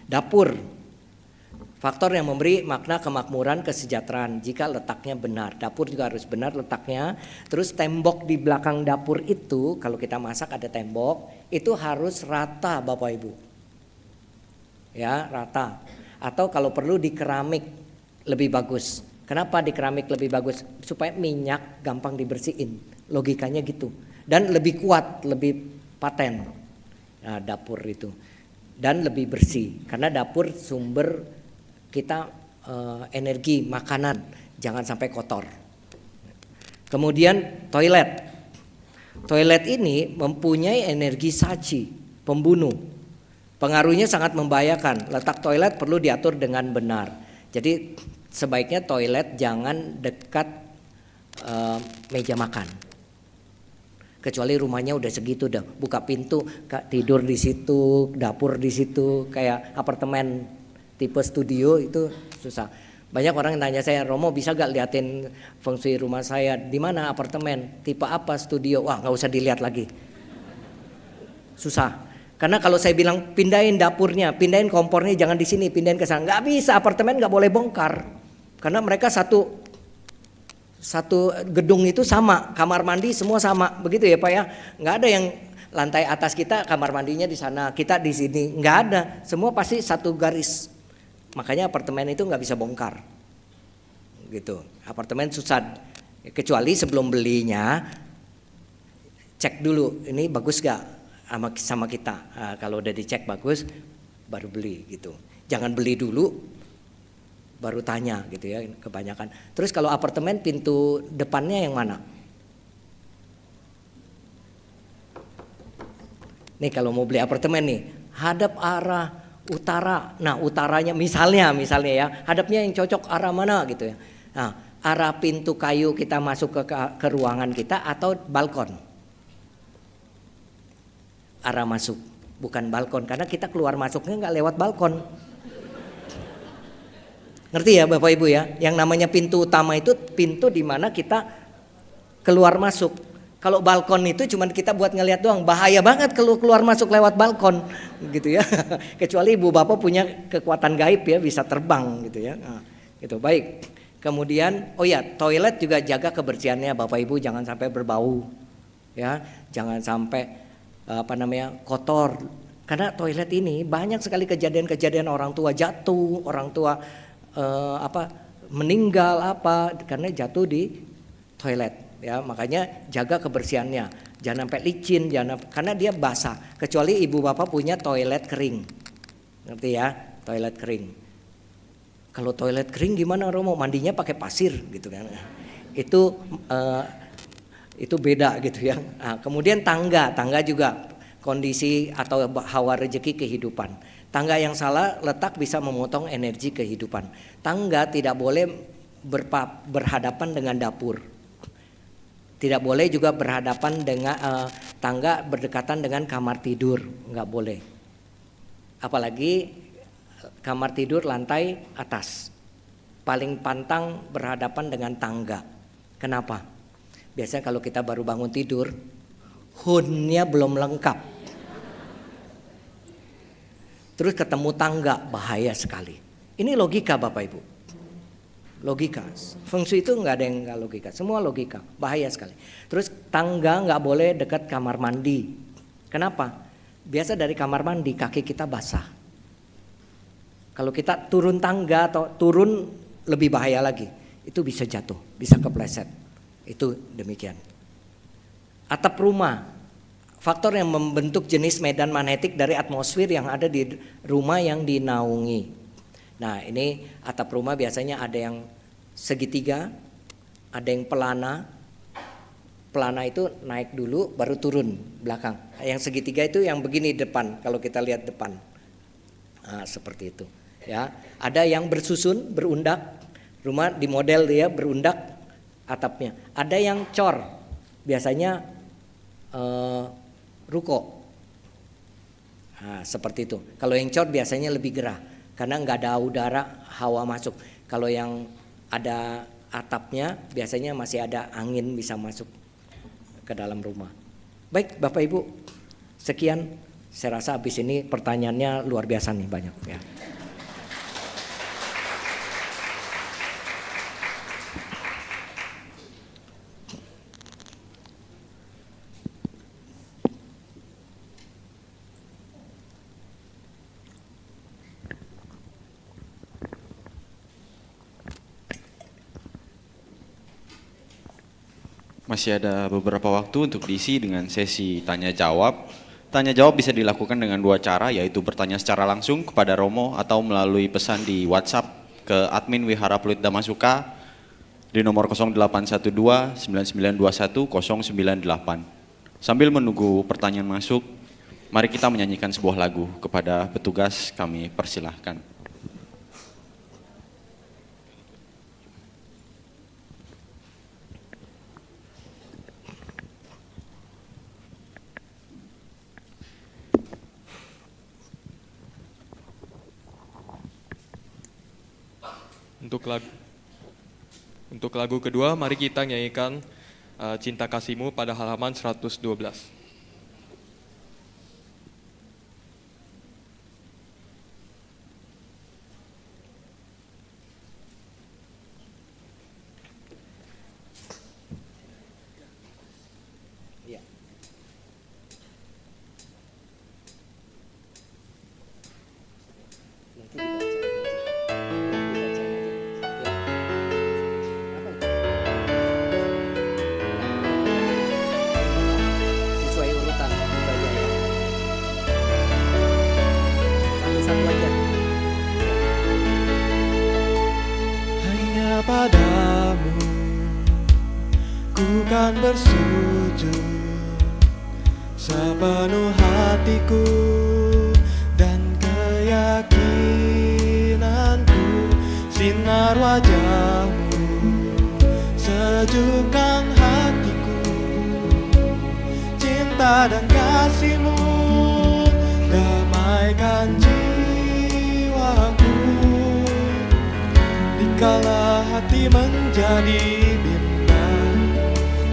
dapur, faktor yang memberi makna kemakmuran, kesejahteraan jika letaknya benar. Dapur juga harus benar letaknya. Terus tembok di belakang dapur itu, kalau kita masak ada tembok, itu harus rata Bapak Ibu. Ya, rata. Atau kalau perlu di keramik lebih bagus. Kenapa di keramik lebih bagus? Supaya minyak gampang dibersihin. Logikanya gitu. Dan lebih kuat, lebih paten. Nah, dapur itu. Dan lebih bersih. Karena dapur sumber kita energi makanan, jangan sampai kotor. Kemudian toilet. Toilet ini mempunyai energi saji, pembunuh. Pengaruhnya sangat membahayakan. Letak toilet perlu diatur dengan benar. Jadi sebaiknya toilet jangan dekat meja makan. Kecuali rumahnya udah segitu dah, buka pintu tidur di situ, dapur di situ, kayak apartemen tipe studio itu susah. Banyak orang yang tanya saya, Romo bisa gak liatin feng shui rumah saya? Di mana apartemen? Tipe apa studio? Wah, nggak usah dilihat lagi. Susah. Karena kalau saya bilang pindahin dapurnya, pindahin kompornya, jangan di sini, pindahin ke sana, nggak bisa. Apartemen nggak boleh bongkar. Karena mereka satu gedung itu sama, kamar mandi semua sama, begitu ya Pak ya. Nggak ada yang lantai atas kita kamar mandinya di sana, kita di sini, nggak ada. Semua pasti satu garis. Makanya apartemen itu nggak bisa bongkar, gitu. Apartemen susah, kecuali sebelum belinya cek dulu, ini bagus gak sama kita. Nah, kalau udah dicek bagus, baru beli gitu. Jangan beli dulu, baru tanya gitu ya, kebanyakan. Terus kalau apartemen pintu depannya yang mana? Nih kalau mau beli apartemen nih, hadap arah utara. Nah, utaranya misalnya ya, hadapnya yang cocok arah mana gitu ya. Nah, arah pintu kayu kita masuk ke ruangan kita atau balkon. Arah masuk. bukan balkon, karena kita keluar masuknya nggak lewat balkon. Ngerti ya Bapak Ibu ya? Yang namanya pintu utama itu pintu di mana kita keluar masuk. Kalau balkon itu cuma kita buat ngelihat doang, bahaya banget kalau keluar masuk lewat balkon gitu ya. Kecuali ibu bapak punya kekuatan gaib ya, bisa terbang gitu ya. Nah, gitu. Baik. Kemudian toilet juga jaga kebersihannya Bapak Ibu, jangan sampai berbau. Ya, jangan sampai kotor. Karena toilet ini banyak sekali kejadian-kejadian orang tua jatuh, orang tua meninggal karena jatuh di toilet ya. Makanya jaga kebersihannya, jangan sampai licin, karena dia basah, kecuali ibu bapak punya toilet kering. Ngerti ya? Toilet kering. Kalau toilet kering gimana Romo? Mandinya pakai pasir gitu kan. Itu beda gitu ya. Nah, kemudian tangga juga kondisi atau hawa rezeki kehidupan. Tangga yang salah letak bisa memotong energi kehidupan. Tangga tidak boleh berhadapan dengan dapur. Tidak boleh juga berhadapan dengan tangga berdekatan dengan kamar tidur, nggak boleh. Apalagi kamar tidur lantai atas. Paling pantang berhadapan dengan tangga. Kenapa? Biasanya kalau kita baru bangun tidur, hunnya belum lengkap. Terus ketemu tangga, bahaya sekali. Ini logika Bapak Ibu. Logika. Feng Shui itu nggak ada yang nggak logika. Semua logika. Bahaya sekali. Terus tangga nggak boleh dekat kamar mandi. Kenapa? Biasa dari kamar mandi kaki kita basah. Kalau kita turun tangga atau turun lebih bahaya lagi. Itu bisa jatuh, bisa kepleset. Itu demikian. Atap rumah. Faktor yang membentuk jenis medan magnetik dari atmosfer yang ada di rumah yang dinaungi. Nah, ini atap rumah biasanya ada yang segitiga, ada yang pelana. Pelana itu naik dulu baru turun belakang. Yang segitiga itu yang begini depan, kalau kita lihat depan. Nah, seperti itu ya. Ada yang bersusun, berundak. Rumah di model dia berundak atapnya. Ada yang cor. Biasanya ruko. Nah, seperti itu. Kalau yang cor biasanya lebih gerah karena nggak ada udara, hawa masuk. Kalau yang ada atapnya biasanya masih ada angin bisa masuk ke dalam rumah. Baik Bapak Ibu, sekian. Saya rasa habis ini pertanyaannya luar biasa nih, banyak ya. Masih ada beberapa waktu untuk diisi dengan sesi tanya jawab. Tanya jawab bisa dilakukan dengan dua cara, yaitu bertanya secara langsung kepada Romo atau melalui pesan di WhatsApp ke admin Wihara Pluit Damasuka di nomor 0812 9921 098. Sambil menunggu pertanyaan masuk, mari kita menyanyikan sebuah lagu. Kepada petugas kami persilahkan. Untuk lagu kedua, mari kita nyanyikan Cinta Kasihmu pada halaman 112. Sesuai urutan itu aja ya. Satu-satu aja. Hanya padamu ku kan bersujud sepenuh hatiku dan keyakinanku. Sinar wajahmu sejukkan hatiku. Cinta dan kasihmu Dikala hati menjadi bimbang,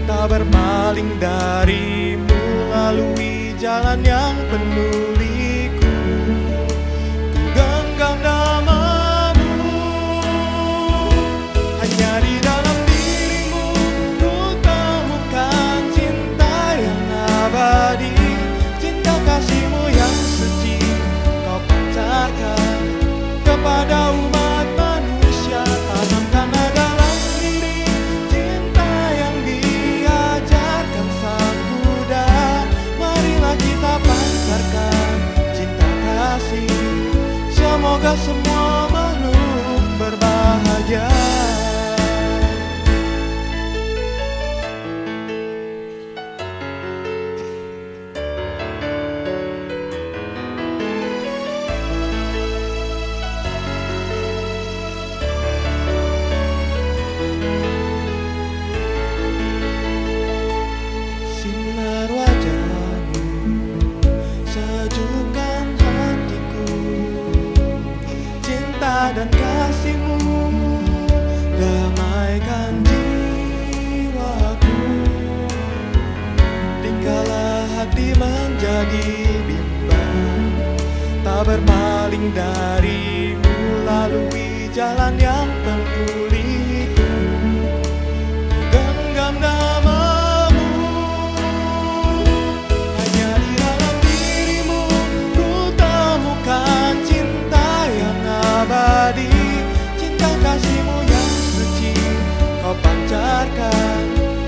tak berpaling darimu, lalui jalan yang penuh liku. Ku genggam namamu, hanya di dalam dirimu ku temukan cinta yang abadi. Cinta kasihmu yang suci kau pancarkan kepada umat manusia. Tanamkan dalam diri cinta yang diajarkan Sang Buddha. Marilah kita pancarkan cinta kasih, semoga semua makhluk berbahagia. Sinar wajahmu sejukkan hatiku, cinta dan kasihmu damaikan jiwaku. Dikala hati menjadi bimbang, tak berpaling darimu, lalui jalan yang penuh liku. Ku genggam namamu, hanya di dalam dirimu ku temukan cinta yang abadi. Cinta kasihmu yang suci kau pancarkan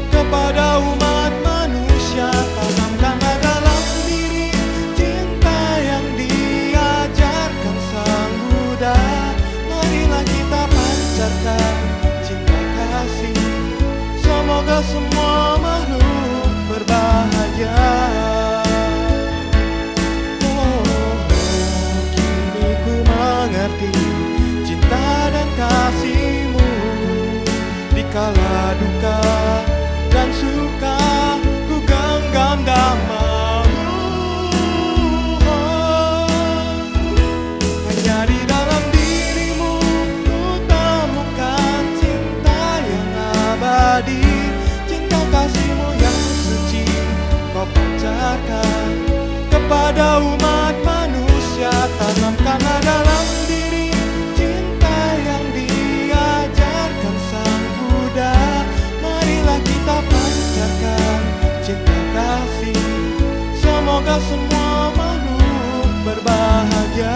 kepada umat manusia. Tanamkan dalam diri cinta yang diajarkan Sang Buddha. Marilah kita pancarkan cinta kasih, semoga semua makhluk berbahagia. Kini ku mengerti cinta dan kasihmu. Dikala duka dan suka ku genggam namamu. Hanya di dalam dirimu ku temukan cinta yang abadi. Cinta kasihmu yang suci kau pancarkan kepada umat manusia. Tanamkan dalam diri cinta yang diajarkan Sang Buddha. Marilah kita pancarkan cinta kasih, semoga semua makhluk berbahagia.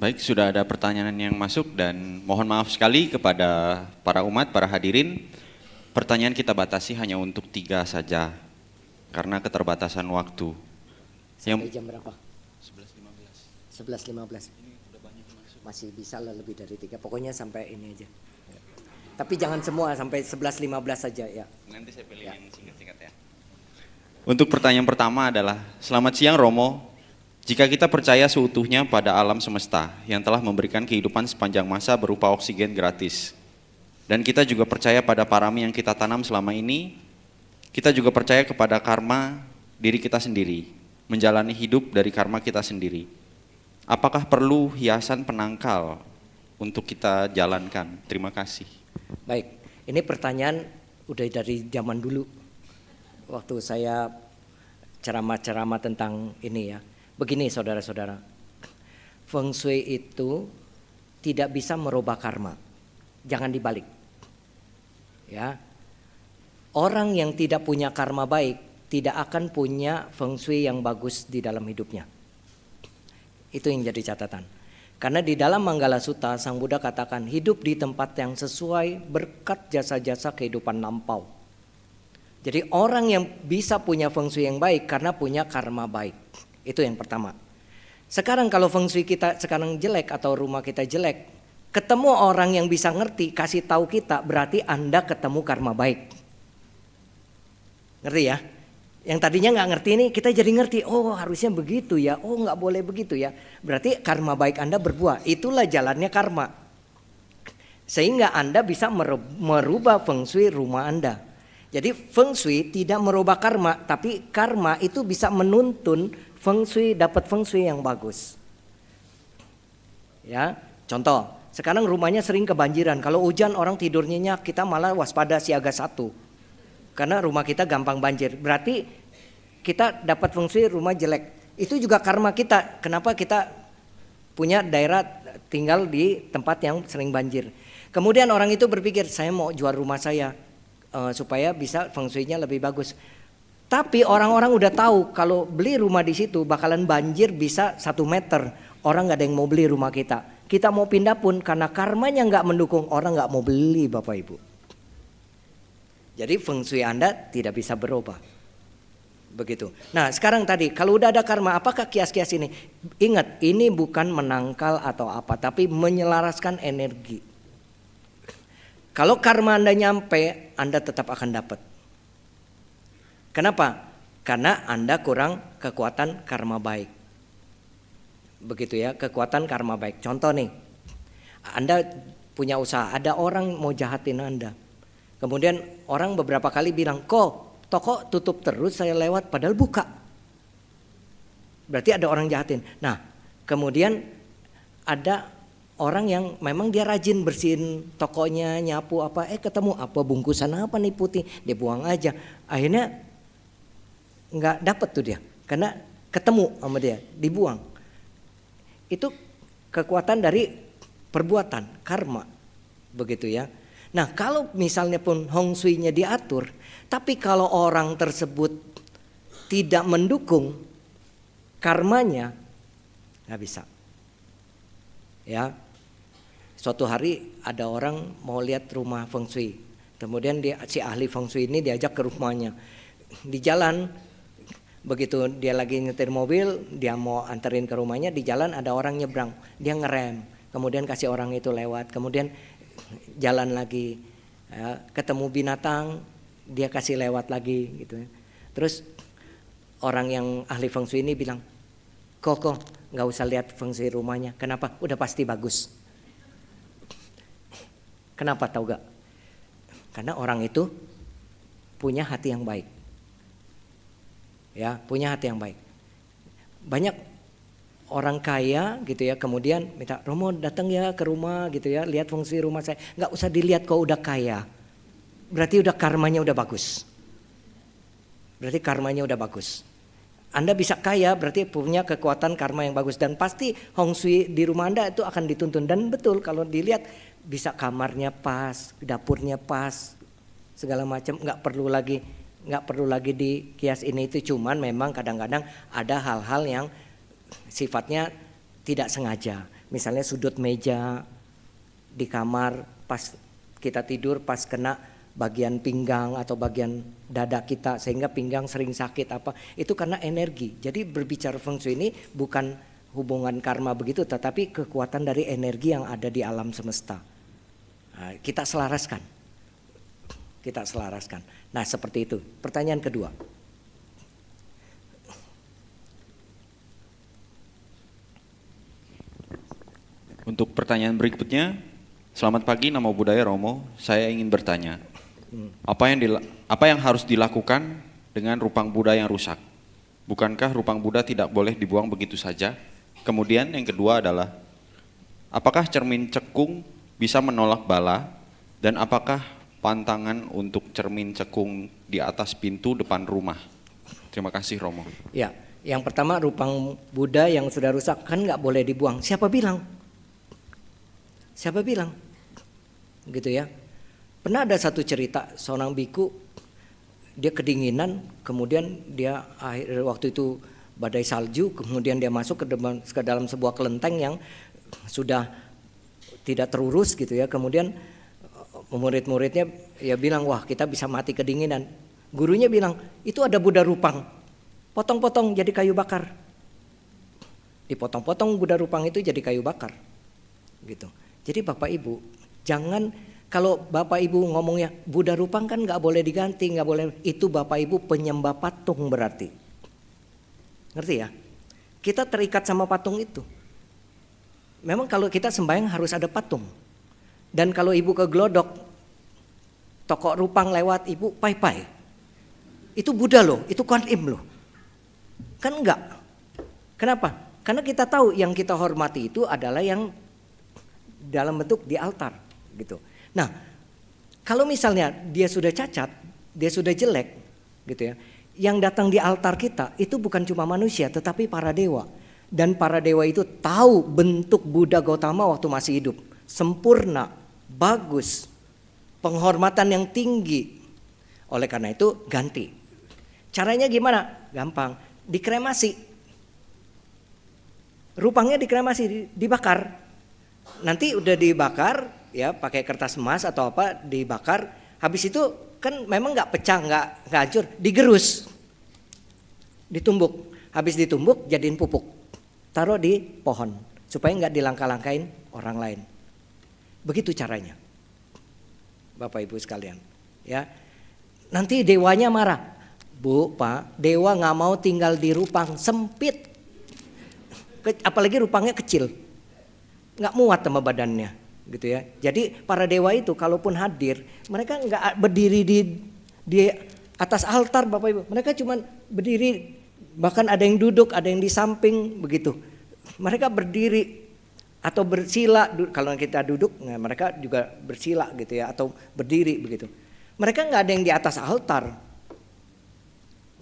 Baik, sudah ada pertanyaan yang masuk dan mohon maaf sekali kepada para umat, para hadirin. Pertanyaan kita batasi hanya untuk 3 saja karena keterbatasan waktu. Sampai jam berapa? 11.15. Masih bisa lah lebih dari 3. Pokoknya sampai ini aja. Tapi jangan semua, sampai 11.15 saja ya. Nanti saya pilih yang singkat-singkat ya. Untuk pertanyaan pertama adalah, selamat siang Romo. Jika kita percaya seutuhnya pada alam semesta yang telah memberikan kehidupan sepanjang masa berupa oksigen gratis, dan kita juga percaya pada parami yang kita tanam selama ini, kita juga percaya kepada karma diri kita sendiri, menjalani hidup dari karma kita sendiri. Apakah perlu hiasan penangkal untuk kita jalankan? Terima kasih. Baik, ini pertanyaan udah dari zaman dulu. Waktu saya ceramah-ceramah tentang ini ya. Begini saudara-saudara, Feng Shui itu tidak bisa merubah karma, jangan dibalik. Ya, orang yang tidak punya karma baik tidak akan punya Feng Shui yang bagus di dalam hidupnya. Itu yang jadi catatan. Karena di dalam Manggala Sutta Sang Buddha katakan hidup di tempat yang sesuai berkat jasa-jasa kehidupan lampau. Jadi orang yang bisa punya Feng Shui yang baik karena punya karma baik. Itu yang pertama. Sekarang kalau Feng Shui kita sekarang jelek atau rumah kita jelek, ketemu orang yang bisa ngerti, kasih tahu kita, berarti Anda ketemu karma baik. Ngerti ya? Yang tadinya nggak ngerti ini kita jadi ngerti. Oh harusnya begitu ya. Oh nggak boleh begitu ya. Berarti karma baik Anda berbuah. Itulah jalannya karma. Sehingga Anda bisa merubah feng shui rumah Anda. Jadi feng shui tidak merubah karma, tapi karma itu bisa menuntun feng shui dapat feng shui yang bagus. Ya, contoh, sekarang rumahnya sering kebanjiran. Kalau hujan orang tidur nyenyak, kita malah waspada siaga 1. Karena rumah kita gampang banjir. Berarti kita dapat feng shui rumah jelek. Itu juga karma kita. Kenapa kita punya daerah tinggal di tempat yang sering banjir. Kemudian orang itu berpikir, saya mau jual rumah saya supaya bisa feng shui-nya lebih bagus. Tapi orang-orang udah tahu kalau beli rumah di situ bakalan banjir bisa 1 meter. Orang gak ada yang mau beli rumah kita. Kita mau pindah pun karena karmanya gak mendukung, orang gak mau beli Bapak Ibu. Jadi feng shui Anda tidak bisa berubah. Begitu. Nah sekarang tadi kalau udah ada karma, apakah kias-kias ini? Ingat, ini bukan menangkal atau apa, tapi menyelaraskan energi. Kalau karma Anda nyampe, Anda tetap akan dapat. Kenapa? Karena Anda kurang kekuatan karma baik. Begitu ya, kekuatan karma baik. Contoh nih, Anda punya usaha, ada orang mau jahatin Anda. Kemudian orang beberapa kali bilang, kok toko tutup terus saya lewat padahal buka. Berarti ada orang jahatin. Nah kemudian ada orang yang memang dia rajin bersihin tokonya, nyapu apa, ketemu apa bungkusan apa nih putih, dia buang aja. Akhirnya nggak dapet tuh dia, karena ketemu sama dia, dibuang. Itu kekuatan dari perbuatan, karma, begitu ya. Nah kalau misalnya pun hong shui-nya diatur, tapi kalau orang tersebut tidak mendukung karmanya, nggak bisa. Ya, suatu hari ada orang mau lihat rumah feng shui, kemudian si ahli feng shui ini diajak ke rumahnya. Di jalan, begitu dia lagi nyetir mobil, dia mau anterin ke rumahnya, di jalan ada orang nyebrang, dia ngerem, kemudian kasih orang itu lewat, kemudian jalan lagi, ya, ketemu binatang, dia kasih lewat lagi gitu. Terus orang yang ahli feng shui ini bilang, kok nggak usah lihat feng shui rumahnya, kenapa? Udah pasti bagus. Kenapa tahu gak? Karena orang itu punya hati yang baik, ya punya hati yang baik. Banyak orang kaya gitu ya, kemudian minta, Romo datang ya ke rumah gitu ya, lihat feng shui rumah saya. Nggak usah dilihat kok udah kaya, berarti udah karmanya udah bagus. Berarti karmanya udah bagus. Anda bisa kaya berarti punya kekuatan karma yang bagus, dan pasti hong shui di rumah Anda itu akan dituntun. Dan betul kalau dilihat bisa kamarnya pas, dapurnya pas, segala macam, nggak perlu lagi dikias ini itu. Cuman memang kadang-kadang ada hal-hal yang sifatnya tidak sengaja. Misalnya sudut meja di kamar pas kita tidur pas kena bagian pinggang atau bagian dada kita sehingga pinggang sering sakit apa. Itu karena energi. Jadi berbicara feng shui ini bukan hubungan karma begitu, tetapi kekuatan dari energi yang ada di alam semesta. Nah, kita selaraskan. Nah seperti itu. Pertanyaan kedua. Untuk pertanyaan berikutnya, selamat pagi, nama budaya Romo. Saya ingin bertanya, apa yang harus dilakukan dengan rupang Buddha yang rusak? Bukankah rupang Buddha tidak boleh dibuang begitu saja? Kemudian yang kedua adalah, apakah cermin cekung bisa menolak bala? Dan apakah pantangan untuk cermin cekung di atas pintu depan rumah? Terima kasih Romo. Ya, yang pertama rupang Buddha yang sudah rusak kan nggak boleh dibuang. Siapa bilang? Gitu ya. Pernah ada satu cerita seorang biku, dia kedinginan, kemudian dia waktu itu badai salju, kemudian dia masuk ke dalam sebuah kelenteng yang sudah tidak terurus gitu ya. Kemudian murid-muridnya ya bilang, wah kita bisa mati kedinginan. Gurunya bilang, itu ada Buddha rupang, potong-potong jadi kayu bakar. Dipotong-potong Buddha rupang itu jadi kayu bakar gitu. Jadi Bapak Ibu, jangan Kalau Bapak Ibu ngomongnya Buddha Rupang kan nggak boleh diganti, nggak boleh, itu Bapak Ibu penyembah patung berarti. Ngerti ya? Kita terikat sama patung itu. Memang kalau kita sembahyang harus ada patung. Dan kalau ibu ke Glodok, toko Rupang lewat, ibu pai-pai. Itu Buddha loh, itu Kuan Im loh. Kan enggak. Kenapa? Karena kita tahu yang kita hormati itu adalah yang dalam bentuk di altar gitu. Nah, kalau misalnya dia sudah cacat, dia sudah jelek gitu ya. Yang datang di altar kita itu bukan cuma manusia tetapi para dewa. Dan para dewa itu tahu bentuk Buddha Gautama waktu masih hidup. Sempurna, bagus, penghormatan yang tinggi. Oleh karena itu ganti. Caranya gimana? Gampang, dikremasi. Rupangnya dikremasi, dibakar. Nanti udah dibakar ya pakai kertas emas atau apa, dibakar. Habis itu kan memang nggak pecah, nggak hancur, digerus, ditumbuk. Habis ditumbuk jadiin pupuk, taruh di pohon supaya nggak dilangkah-langkain orang lain. Begitu caranya, Bapak Ibu sekalian. Ya, nanti dewanya marah, Bu, Pak, dewa nggak mau tinggal di Rupang, sempit. Apalagi Rupangnya kecil, nggak muat sama badannya, gitu ya. Jadi para dewa itu kalaupun hadir, mereka nggak berdiri di atas altar, Bapak Ibu. Mereka cuma berdiri, bahkan ada yang duduk, ada yang di samping, begitu. Mereka berdiri atau bersila. Kalau kita duduk, nah mereka juga bersila, gitu ya, atau berdiri, begitu. Mereka nggak ada yang di atas altar.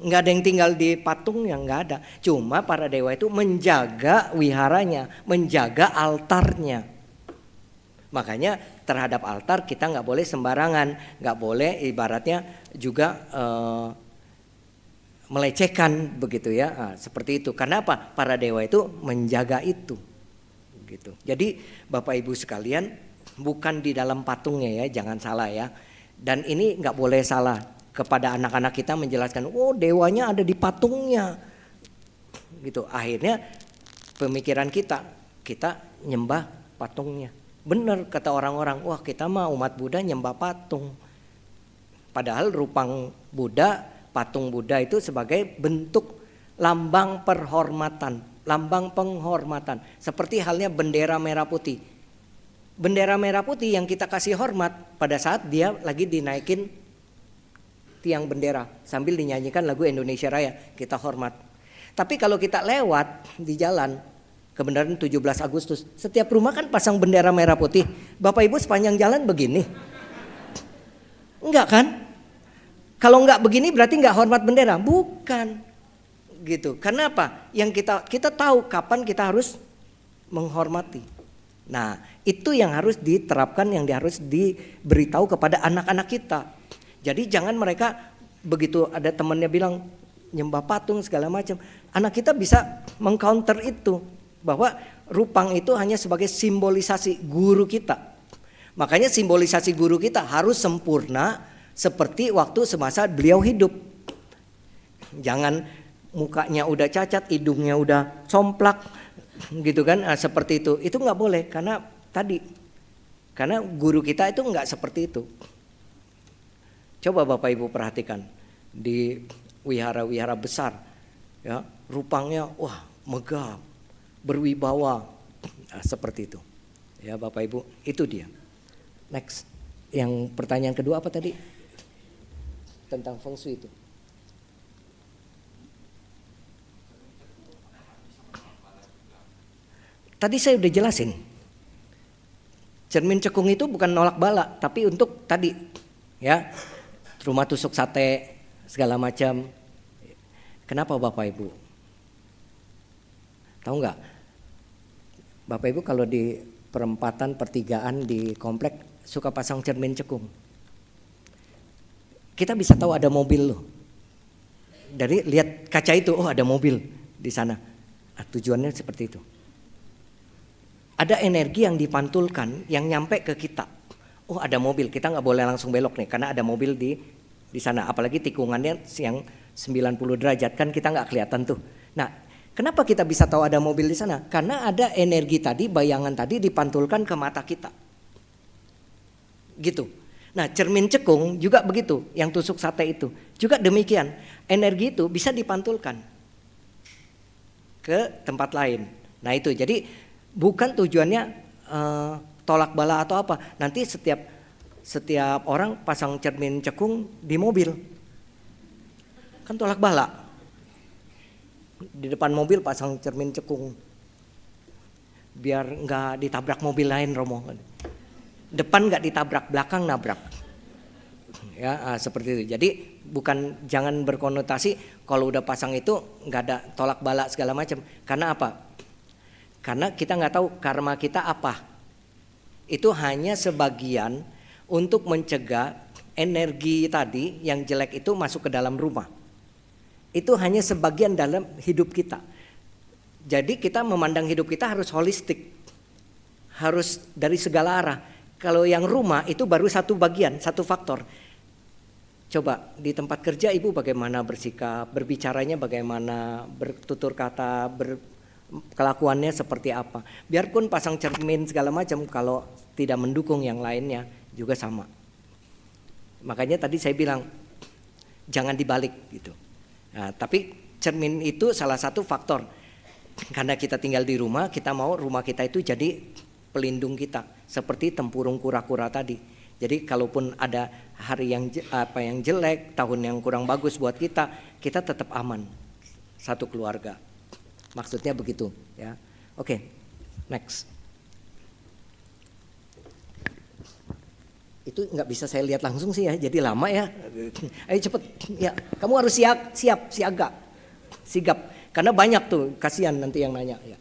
Nggak ada yang tinggal di patung, yang nggak ada. Cuma para dewa itu menjaga wiharanya, menjaga altarnya. Makanya terhadap altar kita nggak boleh sembarangan, nggak boleh ibaratnya juga melecehkan begitu ya. Nah, seperti itu. Karena apa? Para dewa itu menjaga itu. Gitu. Jadi Bapak Ibu sekalian, bukan di dalam patungnya ya, jangan salah ya. Dan ini nggak boleh salah. Kepada anak-anak kita menjelaskan, oh dewanya ada di patungnya, gitu. Akhirnya pemikiran kita nyembah patungnya. Benar kata orang-orang, wah kita mah umat Buddha nyembah patung. Padahal Rupang Buddha, patung Buddha itu sebagai bentuk lambang perhormatan, lambang penghormatan. Seperti halnya bendera merah putih. Bendera merah putih yang kita kasih hormat pada saat dia lagi dinaikin tiang bendera sambil dinyanyikan lagu Indonesia Raya, kita hormat. Tapi kalau kita lewat di jalan, kebenaran 17 Agustus, setiap rumah kan pasang bendera merah putih. Bapak Ibu sepanjang jalan begini? Enggak kan? Kalau enggak begini berarti enggak hormat bendera? Bukan. Gitu. Karena apa? Yang kita tahu kapan kita harus menghormati. Nah, itu yang harus diterapkan, yang harus diberitahu kepada anak-anak kita. Jadi jangan mereka begitu ada temannya bilang nyembah patung segala macam, anak kita bisa mengcounter itu bahwa Rupang itu hanya sebagai simbolisasi guru kita. Makanya simbolisasi guru kita harus sempurna seperti waktu semasa beliau hidup. Jangan mukanya udah cacat, hidungnya udah somplak gitu kan, seperti itu. Itu nggak boleh karena guru kita itu nggak seperti itu. Coba Bapak Ibu perhatikan di wihara-wihara besar, ya Rupangnya wah megah, berwibawa, nah, seperti itu. Ya Bapak Ibu, itu dia. Next, yang pertanyaan kedua apa tadi? Tentang feng shui itu. Tadi saya udah jelasin. Cermin cekung itu bukan nolak bala, tapi untuk tadi, ya. Rumah tusuk sate segala macam. Kenapa Bapak Ibu? Tahu nggak? Bapak Ibu kalau di perempatan pertigaan di komplek suka pasang cermin cekung. Kita bisa tahu ada mobil loh. Dari lihat kaca itu, oh ada mobil di sana. Tujuannya seperti itu. Ada energi yang dipantulkan yang nyampe ke kita. Oh ada mobil, kita nggak boleh langsung belok nih karena ada mobil di sana. Apalagi tikungannya yang 90 derajat kan kita nggak kelihatan tuh. Nah, kenapa kita bisa tahu ada mobil di sana? Karena ada energi tadi, bayangan tadi dipantulkan ke mata kita. gitu. Nah, cermin cekung juga begitu, yang tusuk sate itu juga demikian. Energi itu bisa dipantulkan ke tempat lain. Nah itu, jadi bukan tujuannya tolak bala atau apa. Nanti setiap orang pasang cermin cekung di mobil, kan tolak bala. Di depan mobil pasang cermin cekung, biar nggak ditabrak mobil lain, Romo. Depan nggak ditabrak, belakang nabrak. Ya, seperti itu. Jadi jangan berkonotasi kalau udah pasang itu nggak ada tolak bala segala macam. Karena apa? Karena kita nggak tahu karma kita apa. Itu hanya sebagian untuk mencegah energi tadi yang jelek itu masuk ke dalam rumah. Itu hanya sebagian dalam hidup kita. Jadi kita memandang hidup kita harus holistik, harus dari segala arah. Kalau yang rumah itu baru satu bagian, satu faktor. Coba di tempat kerja ibu bagaimana bersikap, berbicaranya bagaimana, bertutur kata, kelakuannya seperti apa. Biarpun pasang cermin segala macam, kalau tidak mendukung yang lainnya juga sama. Makanya tadi saya bilang jangan dibalik gitu. Nah, tapi cermin itu salah satu faktor. Karena kita tinggal di rumah, kita mau rumah kita itu jadi pelindung kita, seperti tempurung kura-kura tadi. Jadi kalaupun ada hari yang jelek, tahun yang kurang bagus buat kita tetap aman, satu keluarga. Maksudnya begitu, ya. Oke, next. Itu nggak bisa saya lihat langsung sih ya, jadi lama ya. Ayo cepet, ya. Kamu harus siaga, sigap. Karena banyak tuh, kasihan nanti yang nanya. Ya.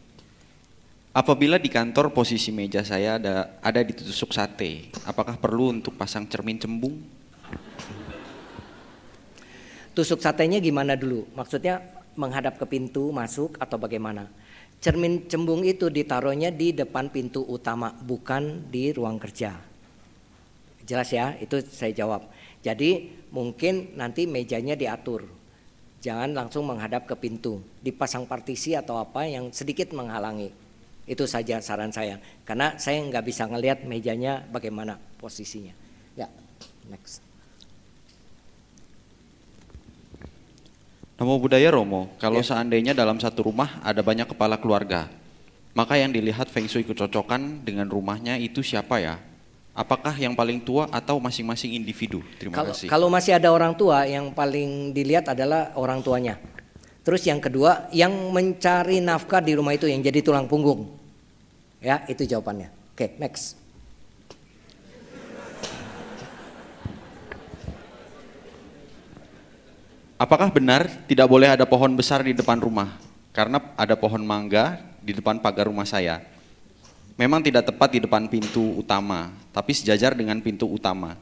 Apabila di kantor posisi meja saya ada ditusuk sate, apakah perlu untuk pasang cermin cembung? Tusuk satenya gimana dulu? Maksudnya menghadap ke pintu masuk atau bagaimana? Cermin cembung itu ditaruhnya di depan pintu utama, bukan di ruang kerja. Jelas ya, itu saya jawab. Jadi mungkin nanti mejanya diatur, jangan langsung menghadap ke pintu, dipasang partisi atau apa yang sedikit menghalangi. Itu saja saran saya, karena saya nggak bisa ngelihat mejanya bagaimana posisinya. Ya, next. Namo Buddhaya Romo, kalau seandainya dalam satu rumah ada banyak kepala keluarga, maka yang dilihat Feng Shui kecocokan dengan rumahnya itu siapa ya? Apakah yang paling tua atau masing-masing individu? Terima kasih. Kalau masih ada orang tua, yang paling dilihat adalah orang tuanya. Terus yang kedua, yang mencari nafkah di rumah itu yang jadi tulang punggung. Ya, itu jawabannya. Oke, next. Apakah benar tidak boleh ada pohon besar di depan rumah? Karena ada pohon mangga di depan pagar rumah saya. Memang tidak tepat di depan pintu utama, tapi sejajar dengan pintu utama.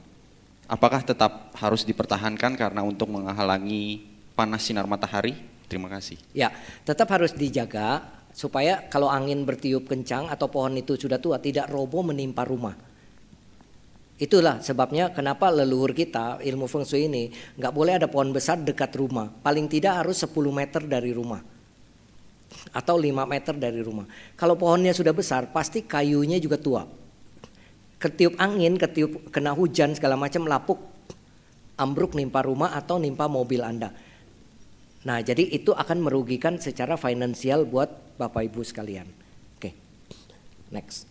Apakah tetap harus dipertahankan karena untuk menghalangi panas sinar matahari? Terima kasih. Ya, tetap harus dijaga supaya kalau angin bertiup kencang atau pohon itu sudah tua tidak roboh menimpa rumah. Itulah sebabnya kenapa leluhur kita ilmu Feng Shui ini nggak boleh ada pohon besar dekat rumah. Paling tidak harus 10 meter dari rumah atau 5 meter dari rumah. Kalau pohonnya sudah besar pasti kayunya juga tua. Ketiup angin, kena hujan segala macam lapuk, ambruk nimpa rumah atau nimpa mobil Anda. Nah, jadi itu akan merugikan secara finansial buat Bapak Ibu sekalian. Oke, next.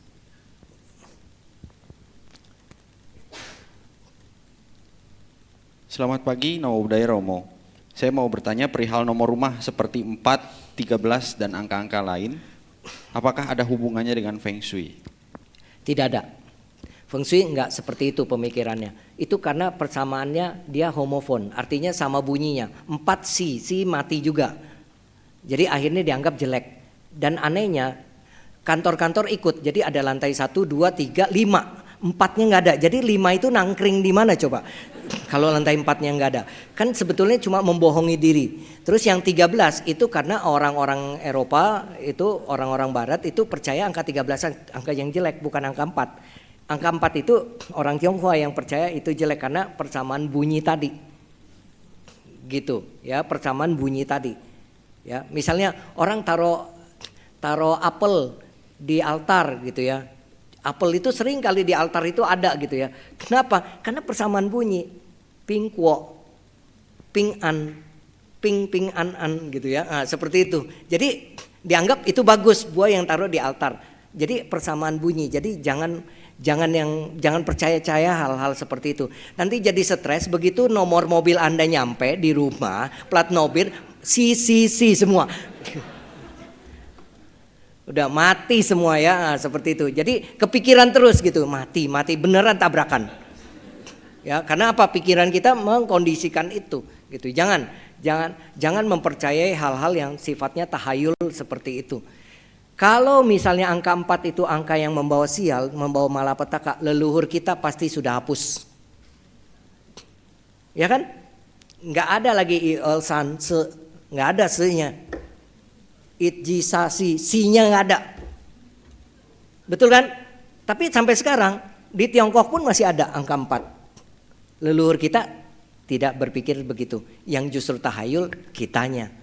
Selamat pagi, Namo Buddhaya Romo. Saya mau bertanya perihal nomor rumah seperti 4, 13, dan angka-angka lain. Apakah ada hubungannya dengan Feng Shui? Tidak ada. Feng Shui enggak seperti itu pemikirannya. Itu karena persamaannya dia homofon, artinya sama bunyinya. 4 si mati juga. Jadi akhirnya dianggap jelek. Dan anehnya kantor-kantor ikut. Jadi ada lantai 1, 2, 3, 5. 4-nya nggak ada. Jadi 5 itu nangkring di mana coba? Kalau lantai 4-nya nggak ada. Kan sebetulnya cuma membohongi diri. Terus yang 13 itu karena orang-orang Eropa itu, orang-orang Barat itu percaya angka 13 angka yang jelek, bukan angka 4. Angka 4 itu orang Tionghoa yang percaya itu jelek karena persamaan bunyi tadi. Gitu, ya, persamaan bunyi tadi. Ya, misalnya orang taruh apel di altar gitu ya. Apel itu sering kali di altar itu ada gitu ya. Kenapa? Karena persamaan bunyi. Ping kuo, ping an, ping an gitu ya. Nah, seperti itu. Jadi dianggap itu bagus buah yang taruh di altar. Jadi persamaan bunyi. Jadi jangan percaya hal-hal seperti itu. Nanti jadi stres begitu nomor mobil Anda nyampe di rumah, plat mobil si semua. Udah mati semua ya, seperti itu. Jadi kepikiran terus gitu, mati beneran tabrakan. Ya, karena apa? Pikiran kita mengkondisikan itu gitu. Jangan mempercayai hal-hal yang sifatnya tahayul seperti itu. Kalau misalnya angka 4 itu angka yang membawa sial, membawa malapetaka, leluhur kita pasti sudah hapus. Ya kan? Enggak ada lagi ilsan se, enggak ada se-nya. Itjisasi, si-nya nggak ada, betul kan? Tapi sampai sekarang di Tiongkok pun masih ada angka 4. Leluhur kita tidak berpikir begitu. Yang justru tahayul kitanya.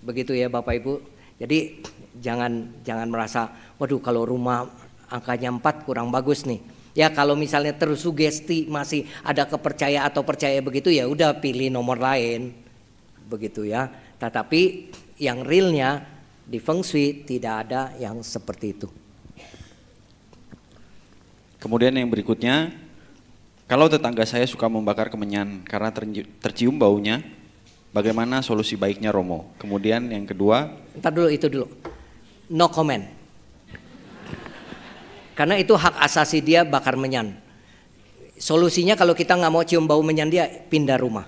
Begitu ya Bapak Ibu. Jadi jangan merasa, waduh kalau rumah angkanya 4 kurang bagus nih. Ya kalau misalnya tersugesti masih ada kepercayaan atau percaya begitu, ya udah pilih nomor lain, begitu ya. Tetapi yang realnya di Feng Shui tidak ada yang seperti itu. Kemudian yang berikutnya, kalau tetangga saya suka membakar kemenyan karena tercium baunya, bagaimana solusi baiknya Romo? Kemudian yang kedua, Entar dulu itu dulu, no comment. Karena itu hak asasi dia bakar menyan. Solusinya kalau kita nggak mau cium bau menyan dia, pindah rumah.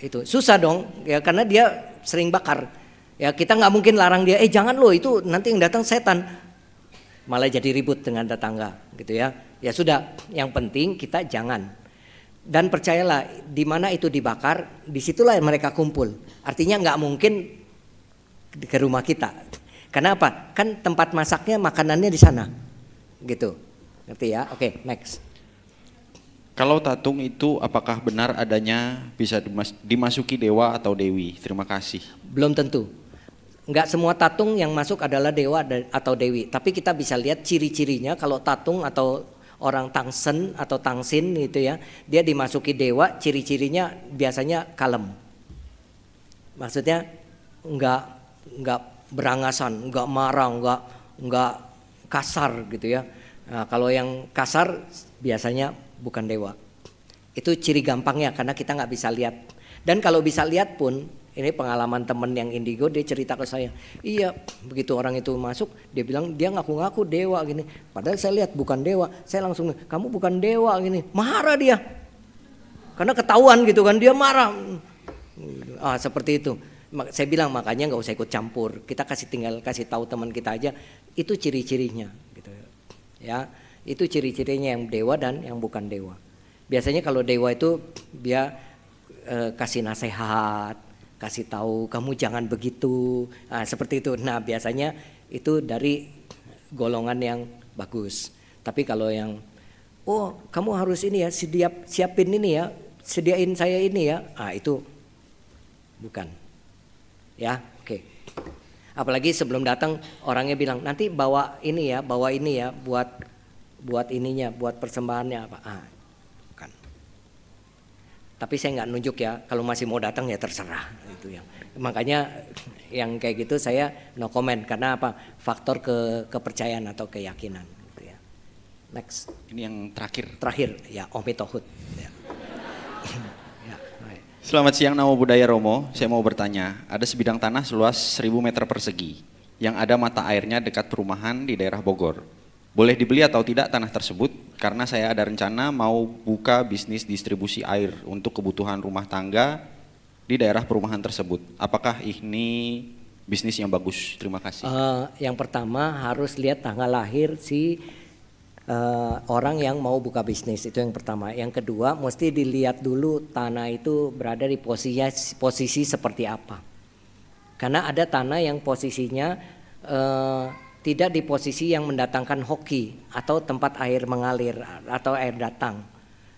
Itu susah dong ya, karena dia sering bakar ya. Kita nggak mungkin larang dia, jangan loh itu nanti yang datang setan, malah jadi ribut dengan tetangga gitu ya. Ya sudah, yang penting kita jangan. Dan percayalah, di mana itu dibakar, disitulah mereka kumpul. Artinya nggak mungkin ke rumah kita. Karena apa? Kan tempat masaknya, makanannya di sana gitu, ngerti ya? Oke, next. kalau tatung itu apakah benar adanya bisa dimasuki dewa atau dewi? Terima kasih. Belum tentu. Enggak semua tatung yang masuk adalah dewa atau dewi. Tapi kita bisa lihat ciri-cirinya. Kalau tatung atau orang tangsen atau tangsin gitu ya, dia dimasuki dewa, ciri-cirinya biasanya kalem. Maksudnya enggak berangasan, enggak marah, enggak kasar gitu ya. Nah, kalau yang kasar biasanya bukan dewa. Itu ciri gampangnya karena kita nggak bisa lihat. Dan kalau bisa lihat pun, ini pengalaman temen yang indigo, dia cerita ke saya, iya begitu orang itu masuk, dia bilang dia ngaku-ngaku dewa gini. Padahal saya lihat bukan dewa, saya langsung, kamu bukan dewa gini, marah dia. Karena ketahuan gitu kan, dia marah. Seperti itu. Saya bilang makanya nggak usah ikut campur, kita tinggal kasih tahu teman kita aja, itu ciri-cirinya gitu ya. Itu ciri-cirinya yang dewa dan yang bukan dewa. Biasanya kalau dewa itu dia kasih nasihat, kasih tahu kamu jangan begitu, seperti itu. Nah biasanya itu dari golongan yang bagus. Tapi kalau yang kamu harus ini ya, siapin ini ya, sediain saya ini ya, itu bukan. Ya, oke. Apalagi sebelum datang orangnya bilang nanti bawa ini ya buat ininya, buat persembahannya apa? Bukan. Tapi saya nggak nunjuk ya. Kalau masih mau datang ya terserah. Itu yang. Makanya yang kayak gitu saya no comment karena apa? Faktor kepercayaan atau keyakinan. Gitu ya. Next. Ini yang terakhir. Terakhir ya Omitohut. Ya. Selamat siang Namo Buddhaya Romo, saya mau bertanya, ada sebidang tanah seluas 1000 meter persegi yang ada mata airnya dekat perumahan di daerah Bogor. Boleh dibeli atau tidak tanah tersebut? Karena saya ada rencana mau buka bisnis distribusi air untuk kebutuhan rumah tangga di daerah perumahan tersebut. Apakah ini bisnis yang bagus? Terima kasih. Yang pertama harus lihat tanggal lahir si orang yang mau buka bisnis, itu yang pertama. Yang kedua mesti dilihat dulu tanah itu berada di posisi seperti apa. Karena ada tanah yang posisinya tidak di posisi yang mendatangkan hoki atau tempat air mengalir atau air datang.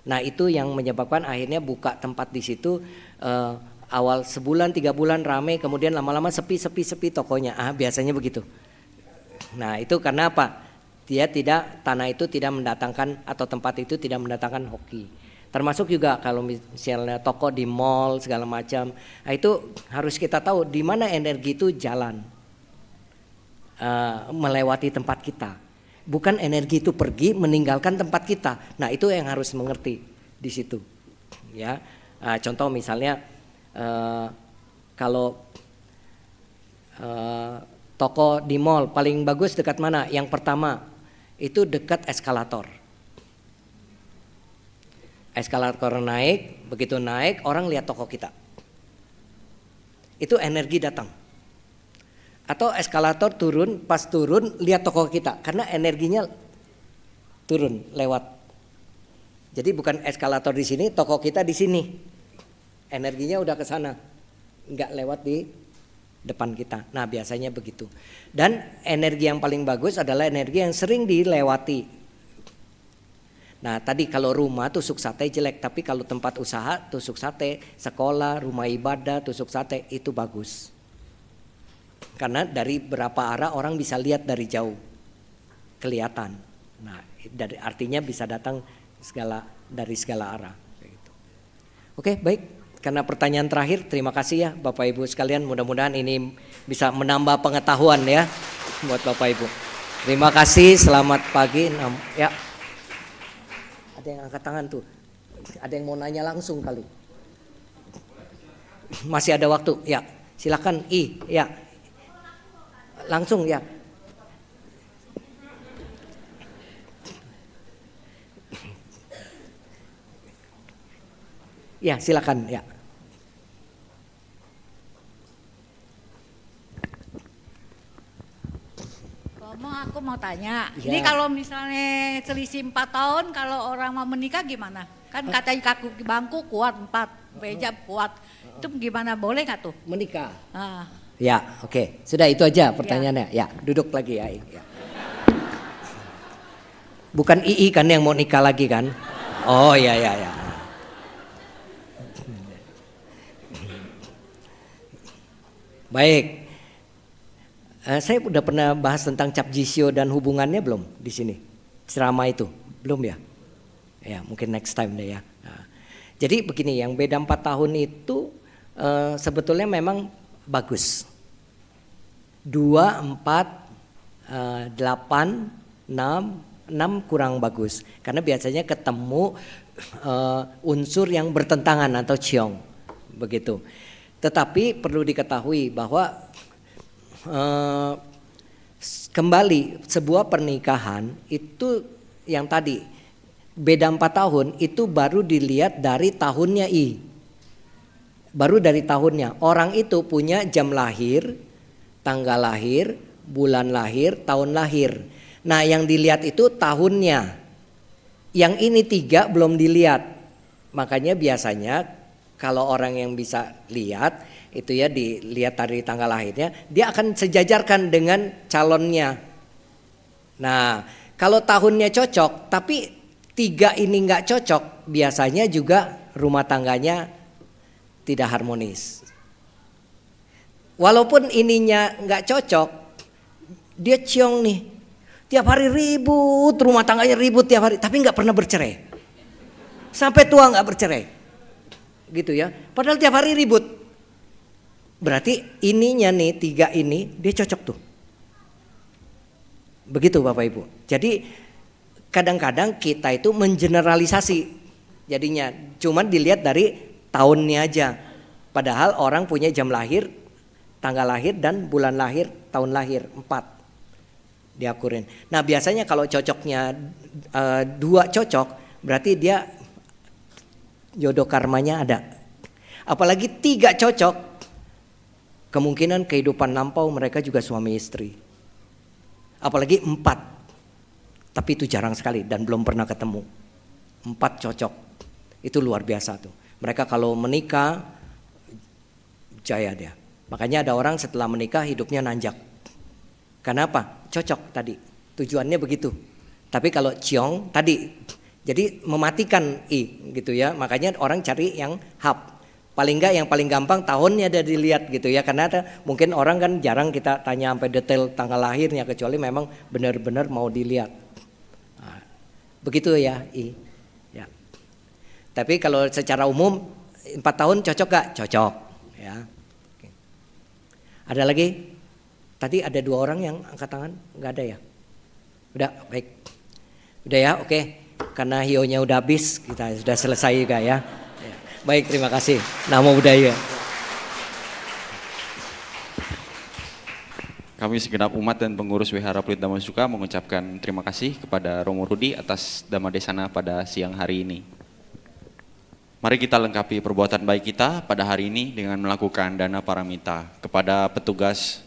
Nah itu yang menyebabkan akhirnya buka tempat di situ awal sebulan 3 bulan ramai, kemudian lama-lama sepi tokonya. Biasanya begitu. Nah itu karena apa? Tanah itu tidak mendatangkan atau tempat itu tidak mendatangkan hoki. Termasuk juga kalau misalnya toko di mall segala macam, nah itu harus kita tahu di mana energi itu jalan melewati tempat kita. Bukan energi itu pergi meninggalkan tempat kita. Nah itu yang harus mengerti di situ. Ya, contoh misalnya kalau toko di mall paling bagus dekat mana? Yang pertama itu dekat eskalator. Eskalator naik, begitu naik orang lihat toko kita. Itu energi datang. Atau eskalator turun, pas turun lihat toko kita karena energinya turun lewat. Jadi bukan eskalator di sini, toko kita di sini. Energinya udah ke sana. Enggak lewat di depan kita. Nah, biasanya begitu. Dan energi yang paling bagus adalah energi yang sering dilewati. Nah, tadi kalau rumah tusuk sate jelek, tapi kalau tempat usaha tusuk sate, sekolah, rumah ibadah tusuk sate itu bagus. Karena dari berapa arah orang bisa lihat dari jauh, kelihatan. Nah, artinya bisa datang dari segala arah. Oke, baik. Karena pertanyaan terakhir, terima kasih ya Bapak Ibu sekalian. Mudah-mudahan ini bisa menambah pengetahuan ya buat Bapak Ibu. Terima kasih. Selamat pagi. Ya, ada yang angkat tangan tuh. Ada yang mau nanya langsung kali. Masih ada waktu. Ya, silakan. Ya. Langsung ya. Ya silakan ya. Aku mau tanya, Ya. ini kalau misalnya selisih 4 tahun, kalau orang mau menikah gimana? Kan katanya kaku bangku kuat 4, meja kuat, itu gimana, boleh nggak tuh? Menikah. Ah. Ya, oke. Sudah itu aja pertanyaannya. Ya, duduk lagi ya. Ya. Bukan II kan yang mau nikah lagi kan? Oh ya. Baik. Saya udah pernah bahas tentang cap jisyo dan hubungannya belum di sini? Ceramah itu belum ya? Ya, mungkin next time deh ya. Nah, jadi begini, yang beda 4 tahun itu sebetulnya memang bagus. 2, 4, 8, 6 kurang bagus. Karena biasanya ketemu unsur yang bertentangan atau ciong. Begitu. Tetapi perlu diketahui bahwa kembali sebuah pernikahan itu yang tadi beda 4 tahun itu baru dilihat dari tahunnya baru dari tahunnya. Orang itu punya jam lahir, tanggal lahir, bulan lahir, tahun lahir. Nah yang dilihat itu tahunnya. Yang ini 3 belum dilihat. Makanya biasanya kalau orang yang bisa lihat itu ya dilihat dari tanggal lahirnya, dia akan sejajarkan dengan calonnya. Nah, kalau tahunnya cocok, tapi 3 ini nggak cocok, biasanya juga rumah tangganya tidak harmonis. Walaupun ininya nggak cocok, dia ciong nih, tiap hari ribut, rumah tangganya ribut tiap hari, tapi nggak pernah bercerai, sampai tua nggak bercerai, gitu ya. Padahal tiap hari ribut. Berarti ininya nih 3 ini dia cocok tuh. Begitu Bapak Ibu. Jadi kadang-kadang kita itu mengeneralisasi. Jadinya cuman dilihat dari tahunnya aja. Padahal orang punya jam lahir, tanggal lahir dan bulan lahir, tahun lahir 4 diakurin. Nah biasanya kalau cocoknya 2 cocok, berarti dia jodoh karmanya ada. Apalagi 3 cocok, kemungkinan kehidupan lampau mereka juga suami istri. Apalagi 4, tapi itu jarang sekali dan belum pernah ketemu. 4 cocok, itu luar biasa tuh. Mereka kalau menikah jaya dia. Makanya ada orang setelah menikah hidupnya nanjak. Kenapa? Cocok tadi, tujuannya begitu. Tapi kalau ciong tadi, jadi mematikan gitu ya. Makanya orang cari yang hap. Paling enggak yang paling gampang tahunnya ada dilihat gitu ya, karena mungkin orang kan jarang kita tanya sampai detail tanggal lahirnya kecuali memang benar-benar mau dilihat. Nah, begitu ya, ya. Tapi kalau secara umum 4 tahun cocok gak? Cocok ya. Oke. Ada lagi? Tadi ada 2 orang yang angkat tangan, nggak ada ya? Udah, baik. Udah ya, oke. Karena hionya udah habis, kita sudah selesai juga ya. Baik, terima kasih. Namo Buddhaya. Kami segenap umat dan pengurus Wihara Pluit Dhammasukha mengucapkan terima kasih kepada Romo Rudi atas Dhamma Desana pada siang hari ini. Mari kita lengkapi perbuatan baik kita pada hari ini dengan melakukan dana paramita kepada petugas